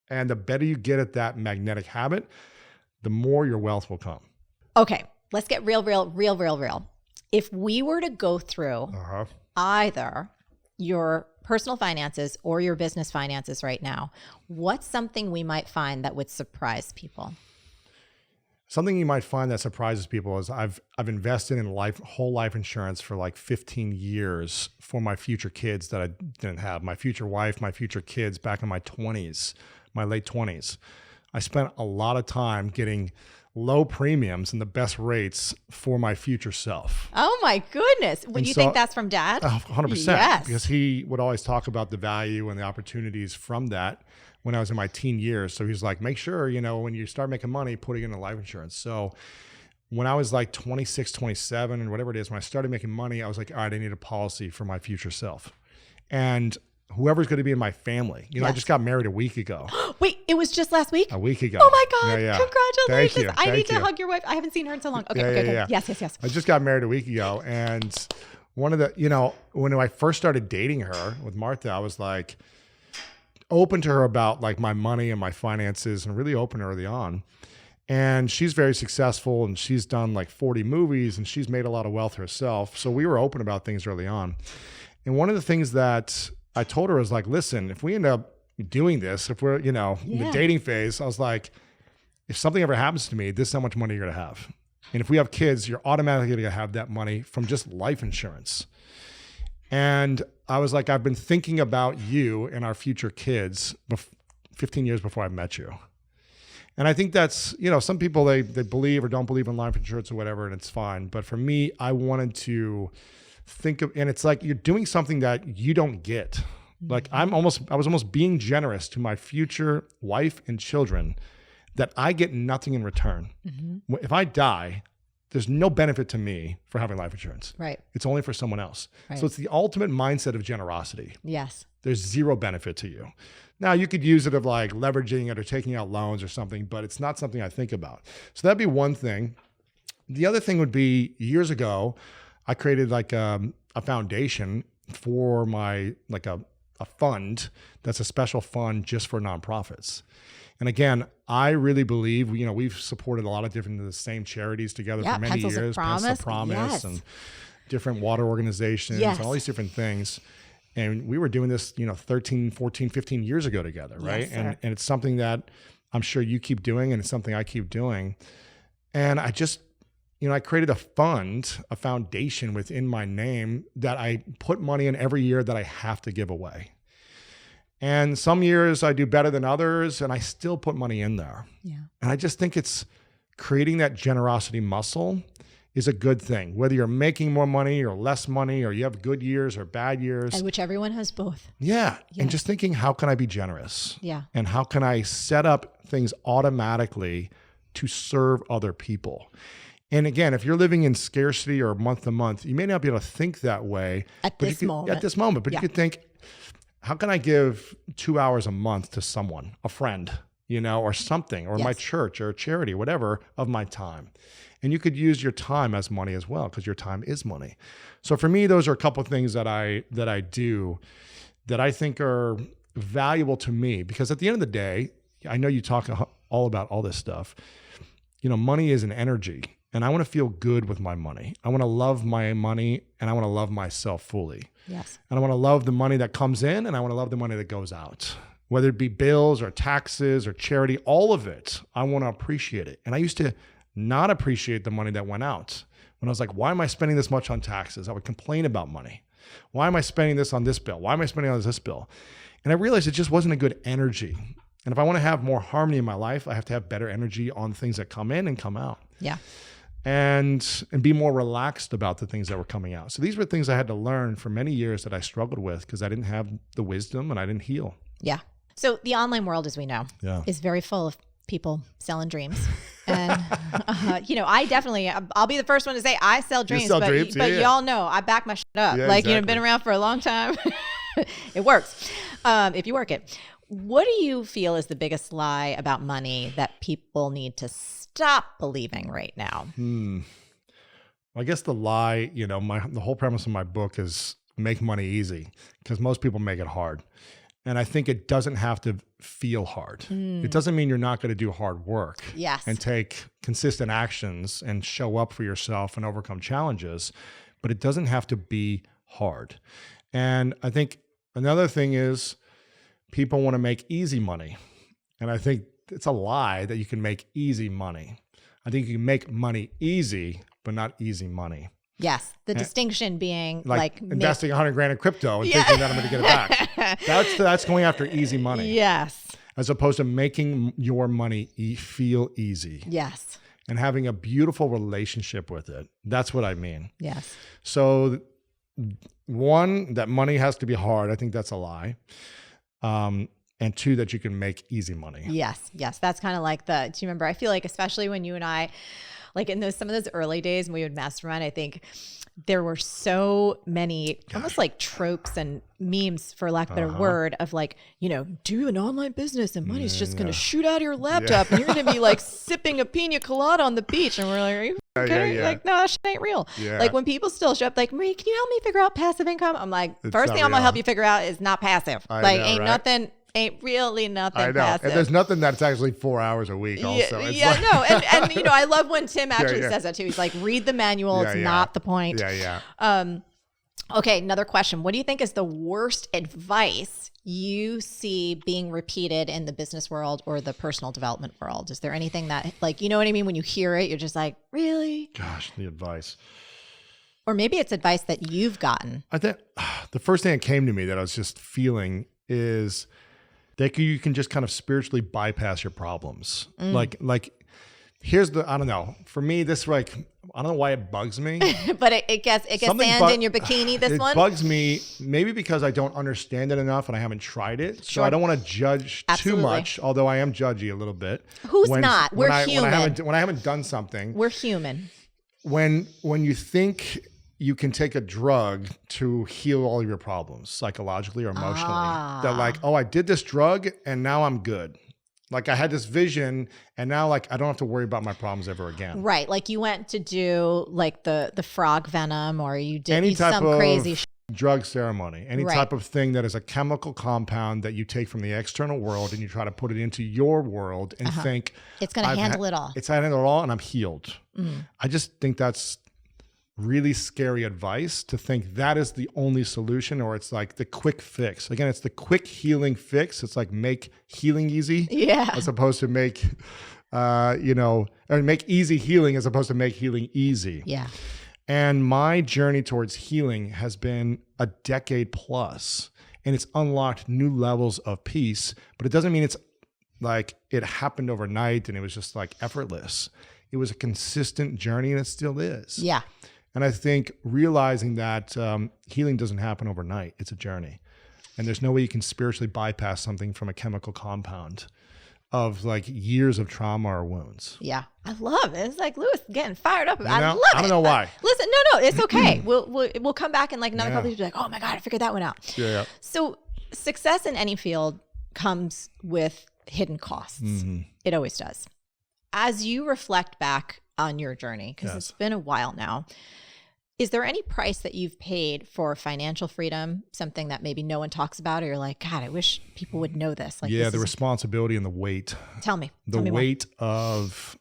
And the better you get at that magnetic habit, the more your wealth will come. Okay, let's get real. If we were to go through either your personal finances or your business finances right now, what's something we might find that would surprise people? Something you might find that surprises people is I've invested in whole life insurance for like 15 years for my future kids that I didn't have. My future wife, my future kids back in my 20s. My late 20s. I spent a lot of time getting low premiums and the best rates for my future self. Oh my goodness. Would you think that's from Dad? 100%. Yes. Because he would always talk about the value and the opportunities from that when I was in my teen years. So he's like, make sure, when you start making money, put it into life insurance. So when I was like 26, 27 and whatever it is, when I started making money, I was like, all right, I need a policy for my future self. And whoever's going to be in my family. I just got married a week ago. Wait, it was just last week? A week ago. Oh my God. Yeah. Congratulations. Thank you. I need to hug your wife. I haven't seen her in so long. Okay. Yes. I just got married a week ago. And one of the, when I first started dating her with Martha, I was like open to her about like my money and my finances and really open early on. And she's very successful and she's done like 40 movies and she's made a lot of wealth herself. So we were open about things early on. And one of the things that I told her was like, listen, if we end up doing this, if we're, in the dating phase, I was like, if something ever happens to me, this is how much money you're going to have. And if we have kids, you're automatically going to have that money from just life insurance. And I was like, I've been thinking about you and our future kids 15 years before I met you. And I think that's, some people, they believe or don't believe in life insurance or whatever, and it's fine. But for me, I wanted to think of, and it's like you're doing something that you don't get. Like I was almost being generous to my future wife and children that I get nothing in return. If I die, there's no benefit to me for having life insurance. Right. It's only for someone else. Right. So it's the ultimate mindset of generosity. Yes. There's zero benefit to you. Now you could use it of like leveraging it or taking out loans or something, but it's not something I think about. So that'd be one thing. The other thing would be years ago, I created like a foundation for my, like a fund that's a special fund just for nonprofits. And again, I really believe, we've supported a lot of the same charities together for many years. Pencils of Promise and different water organizations, and all these different things. And we were doing this, 13, 14, 15 years ago together, right? Yes, and it's something that I'm sure you keep doing and it's something I keep doing. And I just, I created a fund, a foundation within my name that I put money in every year that I have to give away. And some years I do better than others and I still put money in there. Yeah. And I just think it's creating that generosity muscle is a good thing. Whether you're making more money or less money or you have good years or bad years. And which everyone has both. Yeah. And just thinking, how can I be generous? Yeah. And how can I set up things automatically to serve other people? And again, if you're living in scarcity or month to month, you may not be able to think that way at this moment. But you could think, how can I give 2 hours a month to someone, a friend, or something, or my church or a charity, whatever, of my time. And you could use your time as money as well, because your time is money. So for me, those are a couple of things that I do that I think are valuable to me, because at the end of the day, I know you talk all about all this stuff. Money is an energy, and I want to feel good with my money. I want to love my money, and I want to love myself fully. Yes. And I want to love the money that comes in, and I want to love the money that goes out, whether it be bills or taxes or charity, all of it. I want to appreciate it. And I used to not appreciate the money that went out. When I was like, why am I spending this much on taxes? I would complain about money. Why am I spending this on this bill? Why am I spending on this bill? And I realized it just wasn't a good energy. And if I want to have more harmony in my life, I have to have better energy on things that come in and come out. Yeah. And be more relaxed about the things that were coming out. So these were things I had to learn for many years that I struggled with because I didn't have the wisdom and I didn't heal. Yeah. So the online world, as we know, is very full of people selling dreams. And, I definitely, I'll be the first one to say I sell dreams, but y'all know I back my shit up. Yeah, exactly. Been around for a long time. It works if you work it. What do you feel is the biggest lie about money that people need to stop believing right now? I guess the lie, the whole premise of my book is make money easy, because most people make it hard. And I think it doesn't have to feel hard. It doesn't mean you're not going to do hard work. Yes. And take consistent actions and show up for yourself and overcome challenges, but it doesn't have to be hard. And I think another thing is people want to make easy money. And I think it's a lie that you can make easy money. I think you can make money easy, but not easy money. Yes. The distinction being like investing $100,000 in crypto and thinking that I'm going to get it back. That's going after easy money. Yes. As opposed to making your money feel easy. Yes. And having a beautiful relationship with it. That's what I mean. Yes. So one, that money has to be hard. I think that's a lie. And two, that you can make easy money. Yes. Yes. That's kind of like do you remember, I feel like especially when you and I, like in some of those early days when we would mastermind, I think there were so many almost like tropes and memes, for lack of a better word, of do an online business and money's just going to shoot out of your laptop and you're going to be like sipping a pina colada on the beach. And we're like, are you okay? Like, no, that shit ain't real. Yeah. Like when people still show up like, Marie, can you help me figure out passive income? I'm like, first thing I'm going to help you figure out is not passive. Ain't really nothing I know. passive. And there's nothing that's actually 4 hours a week also. And I love when Tim actually says that too. He's like, read the manual. It's not the point. Okay, another question. What do you think is the worst advice you see being repeated in the business world or the personal development world? Is there anything that, you know what I mean? When you hear it, you're just like, really? Gosh, the advice. Or maybe it's advice that you've gotten. I think the first thing that came to me that I was just feeling is that you can just kind of spiritually bypass your problems. Like here's I don't know. For me, this I don't know why it bugs me. But it gets sand in your bikini, this one? It bugs me maybe because I don't understand it enough and I haven't tried it. Sure. So I don't want to judge too much, although I am judgy a little bit. Who's not? We're human. When I haven't done something. We're human. When you think you can take a drug to heal all of your problems psychologically or emotionally. That I did this drug and now I'm good. Like I had this vision and now I don't have to worry about my problems ever again. Right. Like you went to do the frog venom or you did some crazy drug ceremony, any type of thing that is a chemical compound that you take from the external world and you try to put it into your world and think it's going to handle it all. It's handle it all and I'm healed. I just think that's really scary advice to think that is the only solution, or it's like the quick fix. Again, it's the quick healing fix. It's like make healing easy, as opposed to make, or make easy healing as opposed to make healing easy. Yeah. And my journey towards healing has been a decade plus, and it's unlocked new levels of peace. But it doesn't mean it's like it happened overnight and it was just like effortless. It was a consistent journey, and it still is. Yeah. And I think realizing that healing doesn't happen overnight. It's a journey. And there's no way you can spiritually bypass something from a chemical compound of years of trauma or wounds. Yeah. I love it. It's like Lewis getting fired up. I love it. I don't know why. Listen, no, it's okay. We'll come back in another couple of years and be like, oh my God, I figured that one out. Yeah. So success in any field comes with hidden costs. It always does. As you reflect back on your journey, because it's been a while now, is there any price that you've paid for financial freedom, something that maybe no one talks about, or you're like, God, I wish people would know this? Like, the responsibility and the weight. Tell me. The weight of,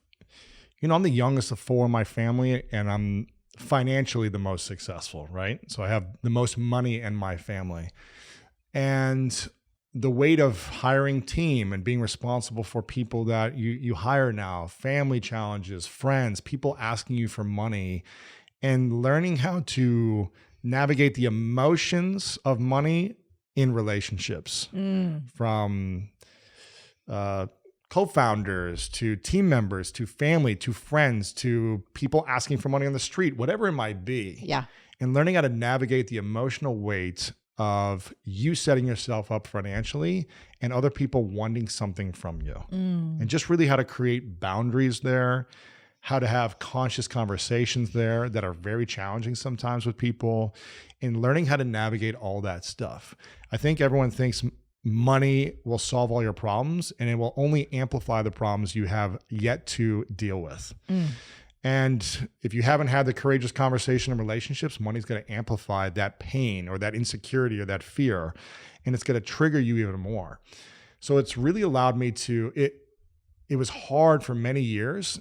I'm the youngest of 4 in my family, and I'm financially the most successful, right? So I have the most money in my family. And the weight of hiring team and being responsible for people that you hire now, family challenges, friends, people asking you for money, and learning how to navigate the emotions of money in relationships, from co-founders to team members to family to friends to people asking for money on the street, whatever it might be. Yeah. And learning how to navigate the emotional weight of you setting yourself up financially and other people wanting something from you. And just really how to create boundaries there, how to have conscious conversations there that are very challenging sometimes with people, and learning how to navigate all that stuff. I think everyone thinks money will solve all your problems, and it will only amplify the problems you have yet to deal with. And if you haven't had the courageous conversation in relationships, money's going to amplify that pain or that insecurity or that fear, and it's going to trigger you even more. So it's really allowed me to, it was hard for many years.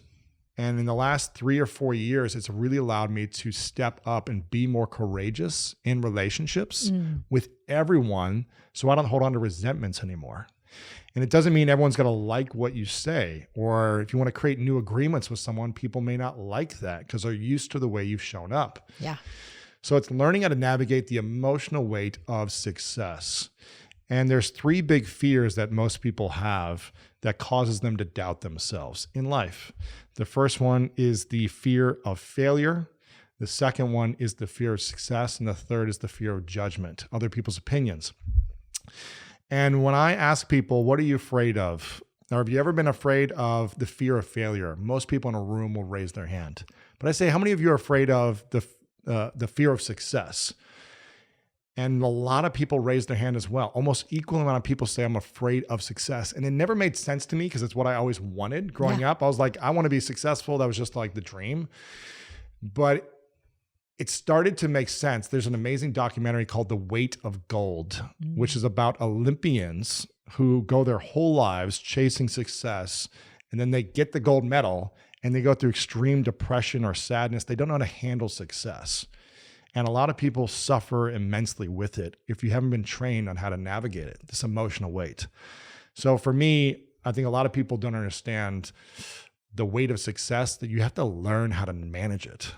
And in the last 3 or 4 years, it's really allowed me to step up and be more courageous in relationships with everyone, so I don't hold on to resentments anymore. And it doesn't mean everyone's going to like what you say, or if you want to create new agreements with someone, people may not like that because they're used to the way you've shown up. Yeah. So it's learning how to navigate the emotional weight of success. And there's 3 big fears that most people have that causes them to doubt themselves in life. The first one is the fear of failure. The second one is the fear of success. And the third is the fear of judgment, other people's opinions. And when I ask people, what are you afraid of? Or have you ever been afraid of the fear of failure? Most people in a room will raise their hand. But I say, how many of you are afraid of the fear of success? And a lot of people raise their hand as well. Almost equal amount of people say, I'm afraid of success. And it never made sense to me because it's what I always wanted growing up. I was like, I want to be successful. That was just like the dream. But it started to make sense. There's an amazing documentary called The Weight of Gold, which is about Olympians who go their whole lives chasing success. And then they get the gold medal and they go through extreme depression or sadness. They don't know how to handle success. And a lot of people suffer immensely with it if you haven't been trained on how to navigate it, this emotional weight. So for me, I think a lot of people don't understand the weight of success, that you have to learn how to manage it.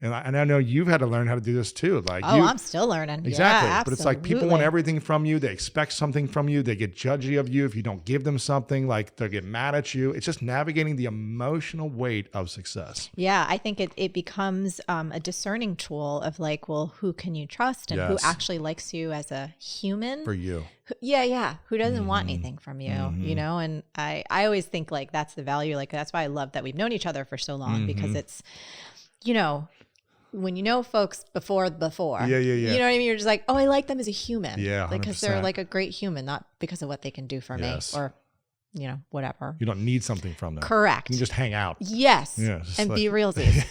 And I know you've had to learn how to do this too. Like, I'm still learning. Exactly. Yeah, but it's like people want everything from you. They expect something from you. They get judgy of you if you don't give them something. Like, they get mad at you. It's just navigating the emotional weight of success. Yeah, I think it becomes a discerning tool of like, well, who can you trust and who actually likes you as a human? For you. Yeah. Who doesn't want anything from you, you know? And I always think like that's the value. Like, that's why I love that we've known each other for so long, because it's, when you know folks before, you know what I mean? You're just like, oh, I like them as a human. Yeah, 100%. Because they're like a great human, not because of what they can do for me or, whatever. You don't need something from them. Correct. You can just hang out. Yes. Yeah, and be realsies.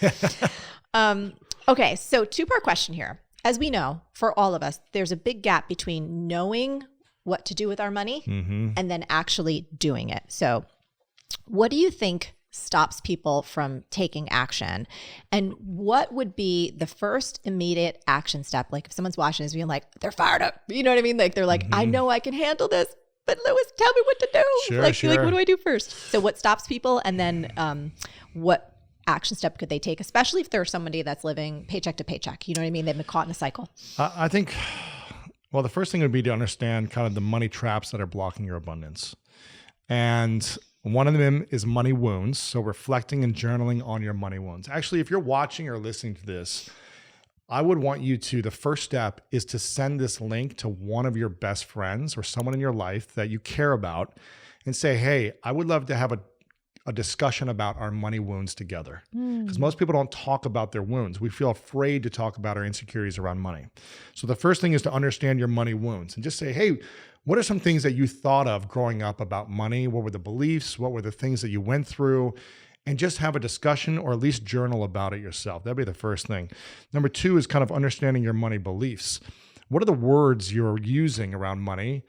Okay. So 2-part question here. As we know, for all of us, there's a big gap between knowing what to do with our money and then actually doing it. So what do you think stops people from taking action? And what would be the first immediate action step? Like if someone's watching this being like, they're fired up, you know what I mean? Like they're like, I know I can handle this, but Louis, tell me what to do. Sure. Like, what do I do first? So what stops people? And then what action step could they take, especially if they're somebody that's living paycheck to paycheck? You know what I mean? They've been caught in a cycle. I think, well, the first thing would be to understand kind of the money traps that are blocking your abundance. And one of them is money wounds. So reflecting and journaling on your money wounds. Actually, if you're watching or listening to this, I would want you to, the first step is to send this link to one of your best friends or someone in your life that you care about and say, hey, I would love to have a discussion about our money wounds together. Because most people don't talk about their wounds. We feel afraid to talk about our insecurities around money. So the first thing is to understand your money wounds and just say, hey, what are some things that you thought of growing up about money? What were the beliefs? What were the things that you went through? And just have a discussion or at least journal about it yourself. That'd be the first thing. Number two is kind of understanding your money beliefs. What are the words you're using around money?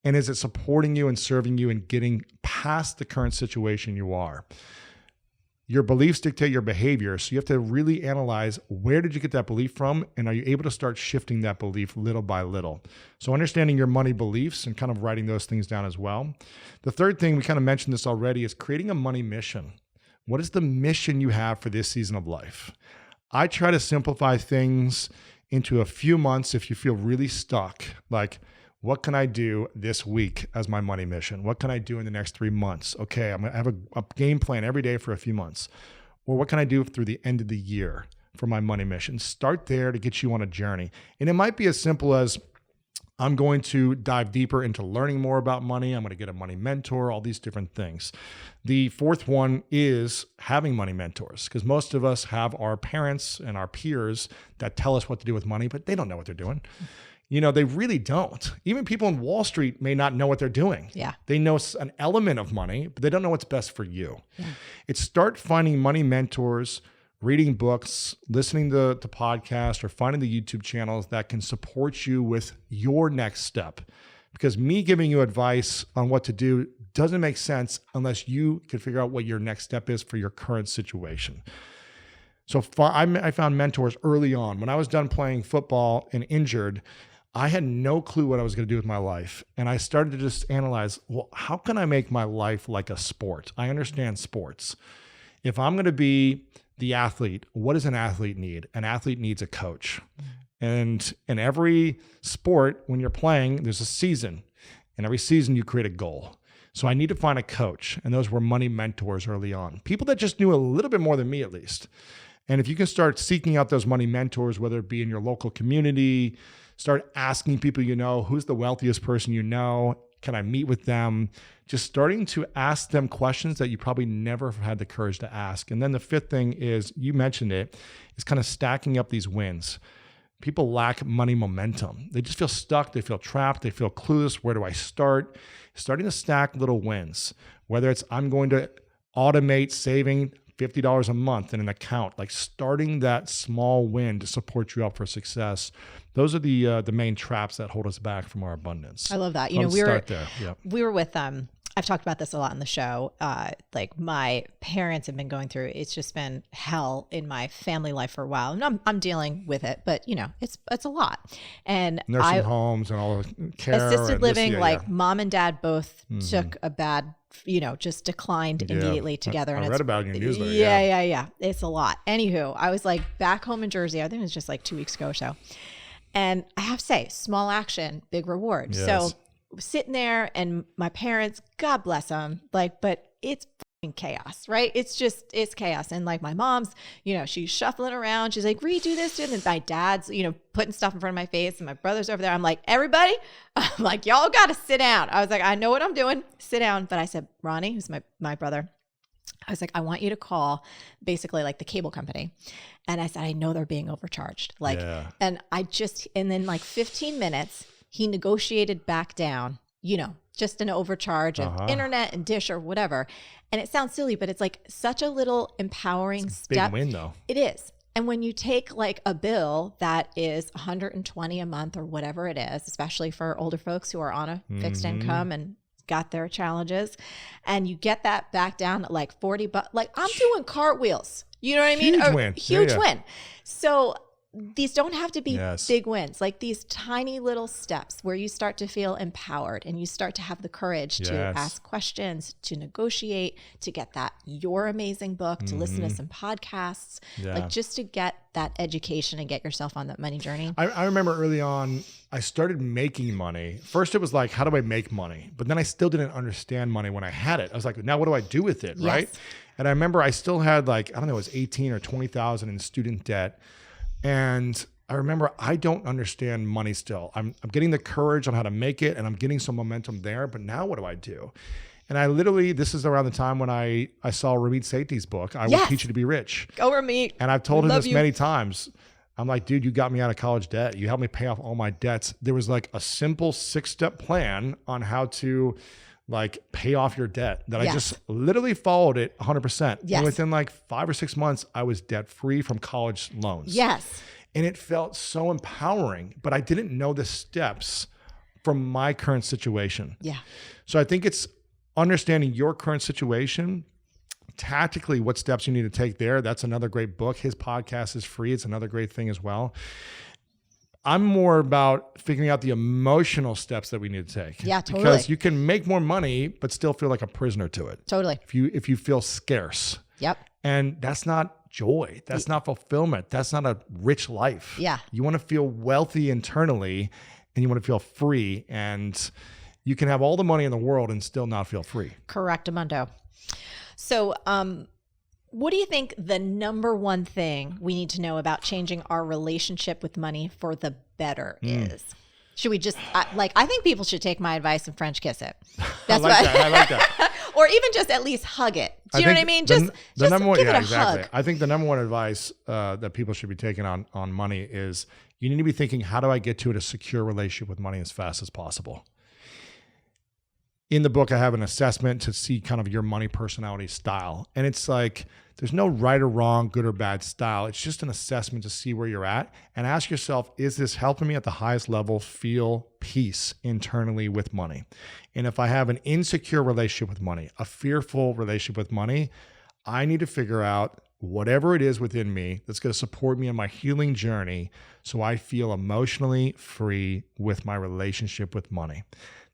And is it supporting you and serving you in getting past the current situation you are? Your beliefs dictate your behavior. So you have to really analyze, where did you get that belief from? And are you able to start shifting that belief little by little? So understanding your money beliefs and kind of writing those things down as well. The third thing, we kind of mentioned this already, is creating a money mission. What is the mission you have for this season of life? I try to simplify things into a few months if you feel really stuck. Like, what can I do this week as my money mission? What can I do in the next 3 months? Okay, I'm gonna have a game plan every day for a few months. Or what can I do through the end of the year for my money mission? Start there to get you on a journey. And it might be as simple as, I'm going to dive deeper into learning more about money. I'm going to get a money mentor, all these different things. The fourth one is having money mentors, because most of us have our parents and our peers that tell us what to do with money, but they don't know what they're doing. You know, they really don't. Even people in Wall Street may not know what they're doing. Yeah. They know an element of money, but they don't know what's best for you. Yeah. It's start finding money mentors, reading books, listening to podcasts, or finding the YouTube channels that can support you with your next step. Because me giving you advice on what to do doesn't make sense unless you can figure out what your next step is for your current situation. So I found mentors early on. When I was done playing football and injured, I had no clue what I was going to do with my life. And I started to just analyze, well, how can I make my life like a sport? I understand sports. If I'm going to be the athlete, what does an athlete need? An athlete needs a coach. And in every sport, when you're playing, there's a season. And every season you create a goal. So I need to find a coach. And those were money mentors early on. People that just knew a little bit more than me, at least. And if you can start seeking out those money mentors, whether it be in your local community, start asking people you know, who's the wealthiest person you know? Can I meet with them? Just starting to ask them questions that you probably never had the courage to ask. And then the fifth thing is, you mentioned it, is kind of stacking up these wins. People lack money momentum. They just feel stuck. They feel trapped. They feel clueless. Where do I start? Starting to stack little wins, whether it's I'm going to automate saving $50 a month in an account, like starting that small win to support you up for success. Those are the main traps that hold us back from our abundance. I love that. You know, we were with I've talked about this a lot in the show. Like my parents have been going through, it's just been hell in my family life for a while. And I'm dealing with it, but you know, it's a lot. And nursing homes and all the care. Assisted living, mom and dad both took a bad, just declined immediately together. I read about it in your newsletter. Yeah. It's a lot. Anywho, I was like back home in Jersey. I think it was just like 2 weeks ago or so. And I have to say, small action, big reward. Yes. So sitting there, and my parents, God bless them, but it's fucking chaos, right? It's chaos. And like my mom's, she's shuffling around. She's like, redo this, and my dad's, putting stuff in front of my face, and my brother's over there. I'm like, everybody, I'm like, y'all got to sit down. I was like, I know what I'm doing. Sit down. But I said, Ronnie, who's my brother, I was like, I want you to call basically like the cable company. And I said, I know they're being overcharged. And then like 15 minutes, he negotiated back down, just an overcharge of internet and dish or whatever. And it sounds silly, but it's like such a little empowering step. Big win though. It is. And when you take like a bill that is $120 a month or whatever it is, especially for older folks who are on a fixed income and got their challenges, and you get that back down at like $40, like I'm doing cartwheels. You know what I mean? Huge win. So these don't have to be big wins, like these tiny little steps where you start to feel empowered and you start to have the courage to ask questions, to negotiate, to get that Your Amazing book, to listen to some podcasts, like just to get that education and get yourself on that money journey. I remember early on, I started making money. First, it was like, how do I make money? But then I still didn't understand money when I had it. I was like, now what do I do with it, right? And I remember I still had like, I don't know, it was 18 or 20,000 in student debt. And I remember I don't understand money still. I'm getting the courage on how to make it, and I'm getting some momentum there. But now what do I do? And I literally, this is around the time when I saw Ramit Sethi's book, I Will Teach You to Be Rich. Go Ramit. And I've told him this many times. I'm like, dude, you got me out of college debt. You helped me pay off all my debts. There was like a simple 6-step plan on how to like pay off your debt that I just literally followed it 100%. Yes. And within like 5 or 6 months, I was debt free from college loans. Yes. And it felt so empowering, but I didn't know the steps from my current situation. Yeah. So I think it's understanding your current situation, tactically what steps you need to take there. That's another great book. His podcast is free. It's another great thing as well. I'm more about figuring out the emotional steps that we need to take. Yeah, totally. Because you can make more money, but still feel like a prisoner to it. Totally. If you feel scarce. Yep. And that's not joy. That's not fulfillment. That's not a rich life. Yeah. You want to feel wealthy internally and you want to feel free. And you can have all the money in the world and still not feel free. Correctamundo. So, what do you think the number one thing we need to know about changing our relationship with money for the better is? Should we just, I think people should take my advice and French kiss it. That's I like that. Or even just at least hug it. Do you know what I mean? Just number one, give it a exactly. hug. I think the number one advice that people should be taking on money is you need to be thinking, how do I get to a secure relationship with money as fast as possible? In the book, I have an assessment to see kind of your money personality style. And it's like, there's no right or wrong, good or bad style. It's just an assessment to see where you're at and ask yourself, is this helping me at the highest level feel peace internally with money? And if I have an insecure relationship with money, a fearful relationship with money, I need to figure out whatever it is within me that's going to support me in my healing journey so I feel emotionally free with my relationship with money.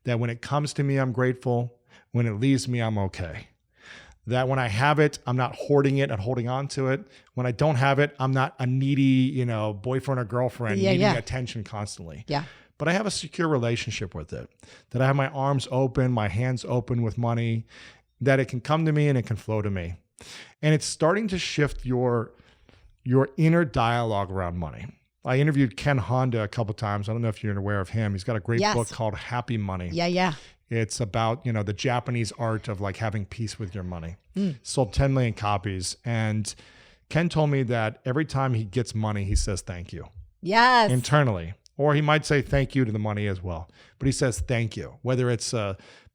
That when it comes to me, I'm grateful. When it leaves me, I'm okay. That when I have it, I'm not hoarding it and holding on to it. When I don't have it, I'm not a needy, boyfriend or girlfriend needing attention constantly. Yeah. But I have a secure relationship with it. That I have my arms open, my hands open with money, that it can come to me and it can flow to me. And it's starting to shift your inner dialogue around money. I interviewed Ken Honda a couple of times. I don't know if you're aware of him. He's got a great book called Happy Money. Yeah. It's about, the Japanese art of like having peace with your money. Sold 10 million copies. And Ken told me that every time he gets money, he says thank you. Yes. Internally. Or he might say thank you to the money as well. But he says thank you. Whether it's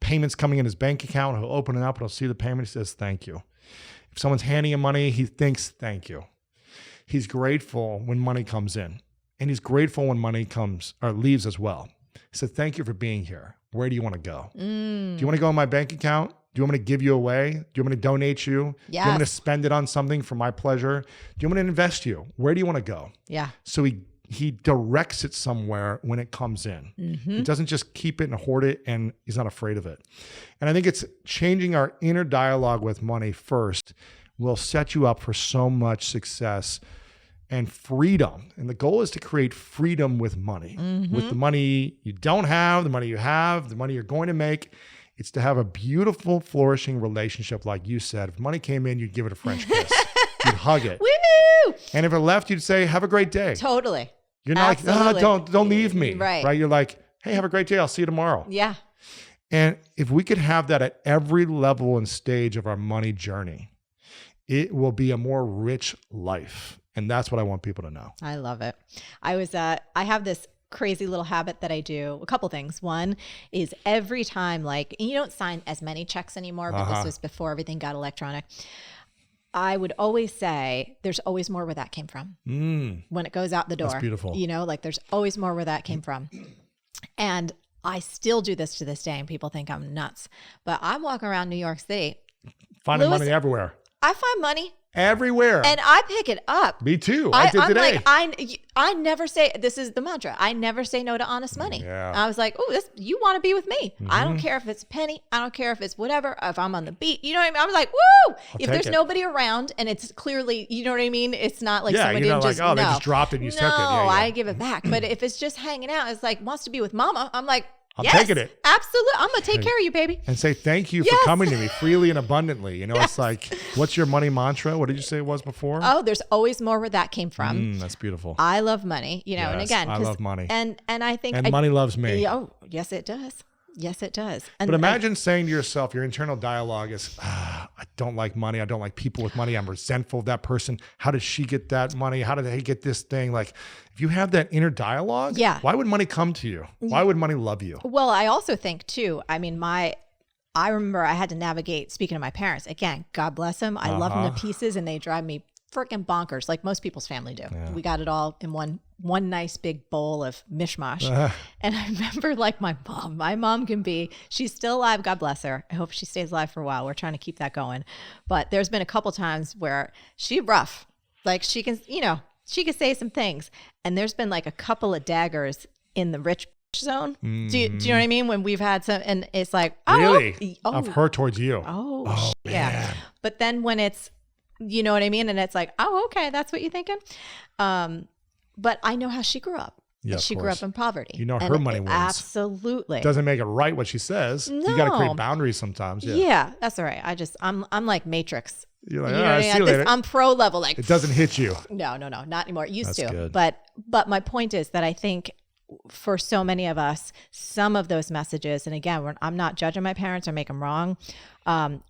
payments coming in his bank account, he'll open it up and he'll see the payment. He says thank you. If someone's handing him money, he thinks thank you. He's grateful when money comes in, and he's grateful when money comes or leaves as well. He said, thank you for being here. Where do you want to go? Do you want to go in my bank account? Do you want me to give you away? Do you want me to donate you? Yes. Do you want me to spend it on something for my pleasure? Do you want me to invest you? Where do you want to go? Yeah. So he directs it somewhere when it comes in. He doesn't just keep it and hoard it, and he's not afraid of it. And I think it's changing our inner dialogue with money first will set you up for so much success and freedom. And the goal is to create freedom with money. With the money you don't have, the money you have, the money you're going to make. It's to have a beautiful, flourishing relationship. Like you said, if money came in, you'd give it a French kiss. You'd hug it. Woo! And if it left, you'd say, have a great day. Totally. You're not Absolutely. like, don't leave me. Right. You're like, hey, have a great day. I'll see you tomorrow. Yeah. And if we could have that at every level and stage of our money journey, it will be a more rich life. And that's what I want people to know. I love it. I have this crazy little habit that I do. A couple things. One is every time, you don't sign as many checks anymore, but this was before everything got electronic. I would always say, there's always more where that came from. When it goes out the door. That's beautiful. There's always more where that came from. And I still do this to this day, and people think I'm nuts. But I'm walking around New York City. Finding money everywhere. I find money everywhere. And I pick it up. Me too. I did today. I never say, this is the mantra, I never say no to honest money. Yeah. I was like, oh, you want to be with me. I don't care if it's a penny. I don't care if it's whatever. If I'm on the beat, you know what I mean? I was like, woo! If there's nobody around and it's clearly, you know what I mean? It's not like somebody didn't just, they just dropped it and you took it. No, I give it back. But if it's just hanging out, it's like, wants to be with mama. I'm like, I'm taking it. Absolutely. I'm going to take care of you, baby. And say thank you for coming to me freely and abundantly. It's like, what's your money mantra? What did you say it was before? Oh, there's always more where that came from. That's beautiful. I love money, and again. I love money. And I think. And money loves me. Oh, yes, it does. Yes, it does. But imagine saying to yourself, your internal dialogue is, I don't like money. I don't like people with money. I'm resentful of that person. How did she get that money? How did they get this thing? Like, if you have that inner dialogue, why would money come to you? Why would money love you? Well, I also think too, I mean, I remember I had to navigate, speaking of my parents, again, God bless them. I love them to pieces and they drive me freaking bonkers, like most people's family do. Yeah. We got it all in one nice big bowl of mishmash. And I remember like my mom can be, she's still alive, God bless her. I hope she stays alive for a while. We're trying to keep that going. But there's been a couple times where she's rough. Like she can, she can say some things. And there's been like a couple of daggers in the rich zone. Do you know what I mean? When we've had some, and it's like, really? Of her towards you. Yeah. But then when it's, you know what I mean? And it's like, okay, that's what you're thinking. But I know how she grew up. Yeah, she grew up in poverty. You know her money wins. Absolutely. Doesn't make it right what she says. No. You got to create boundaries sometimes. Yeah, that's all right. I'm like Matrix. You're like, all right, see you later. I'm pro level. Like it doesn't hit you. No, not anymore. It used that's to. Good. But my point is that I think for so many of us, some of those messages, and again, I'm not judging my parents or make them wrong.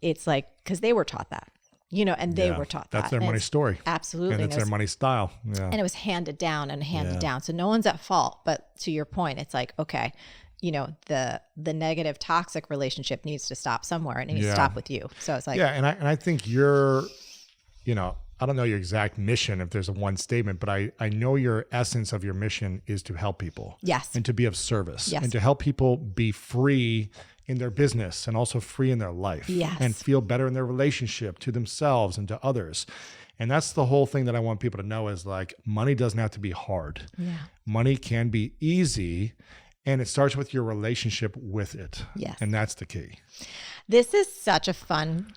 It's like, because they were taught that, and they were taught that. That's their money story. Absolutely. And it's their money style. Yeah. And it was handed down and handed down. So no one's at fault. But to your point, it's like, okay, the negative toxic relationship needs to stop somewhere and it needs to stop with you. So it's like, and I think you're, I don't know your exact mission if there's a one statement, but I know your essence of your mission is to help people. Yes. And to be of service. Yes. And to help people be free in their business and also free in their life. Yes. And feel better in their relationship to themselves and to others. And that's the whole thing that I want people to know is like, money doesn't have to be hard. Yeah. Money can be easy. And it starts with your relationship with it. Yes. And that's the key. This is such a fun,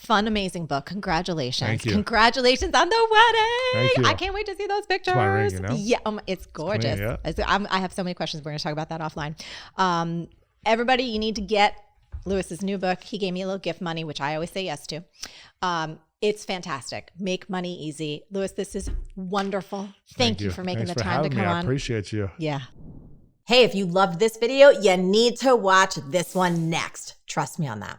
amazing book. Congratulations. Thank you. Congratulations on the wedding. Thank you. I can't wait to see those pictures. It's my ring, Yeah, it's gorgeous. It's clean, I have so many questions. We're going to talk about that offline. Everybody, you need to get Lewis's new book. He gave me a little gift money, which I always say yes to. It's fantastic. Make money easy. Lewis, this is wonderful. Thank you for making the time to come on. I appreciate you. Yeah. Hey, if you loved this video, you need to watch this one next. Trust me on that.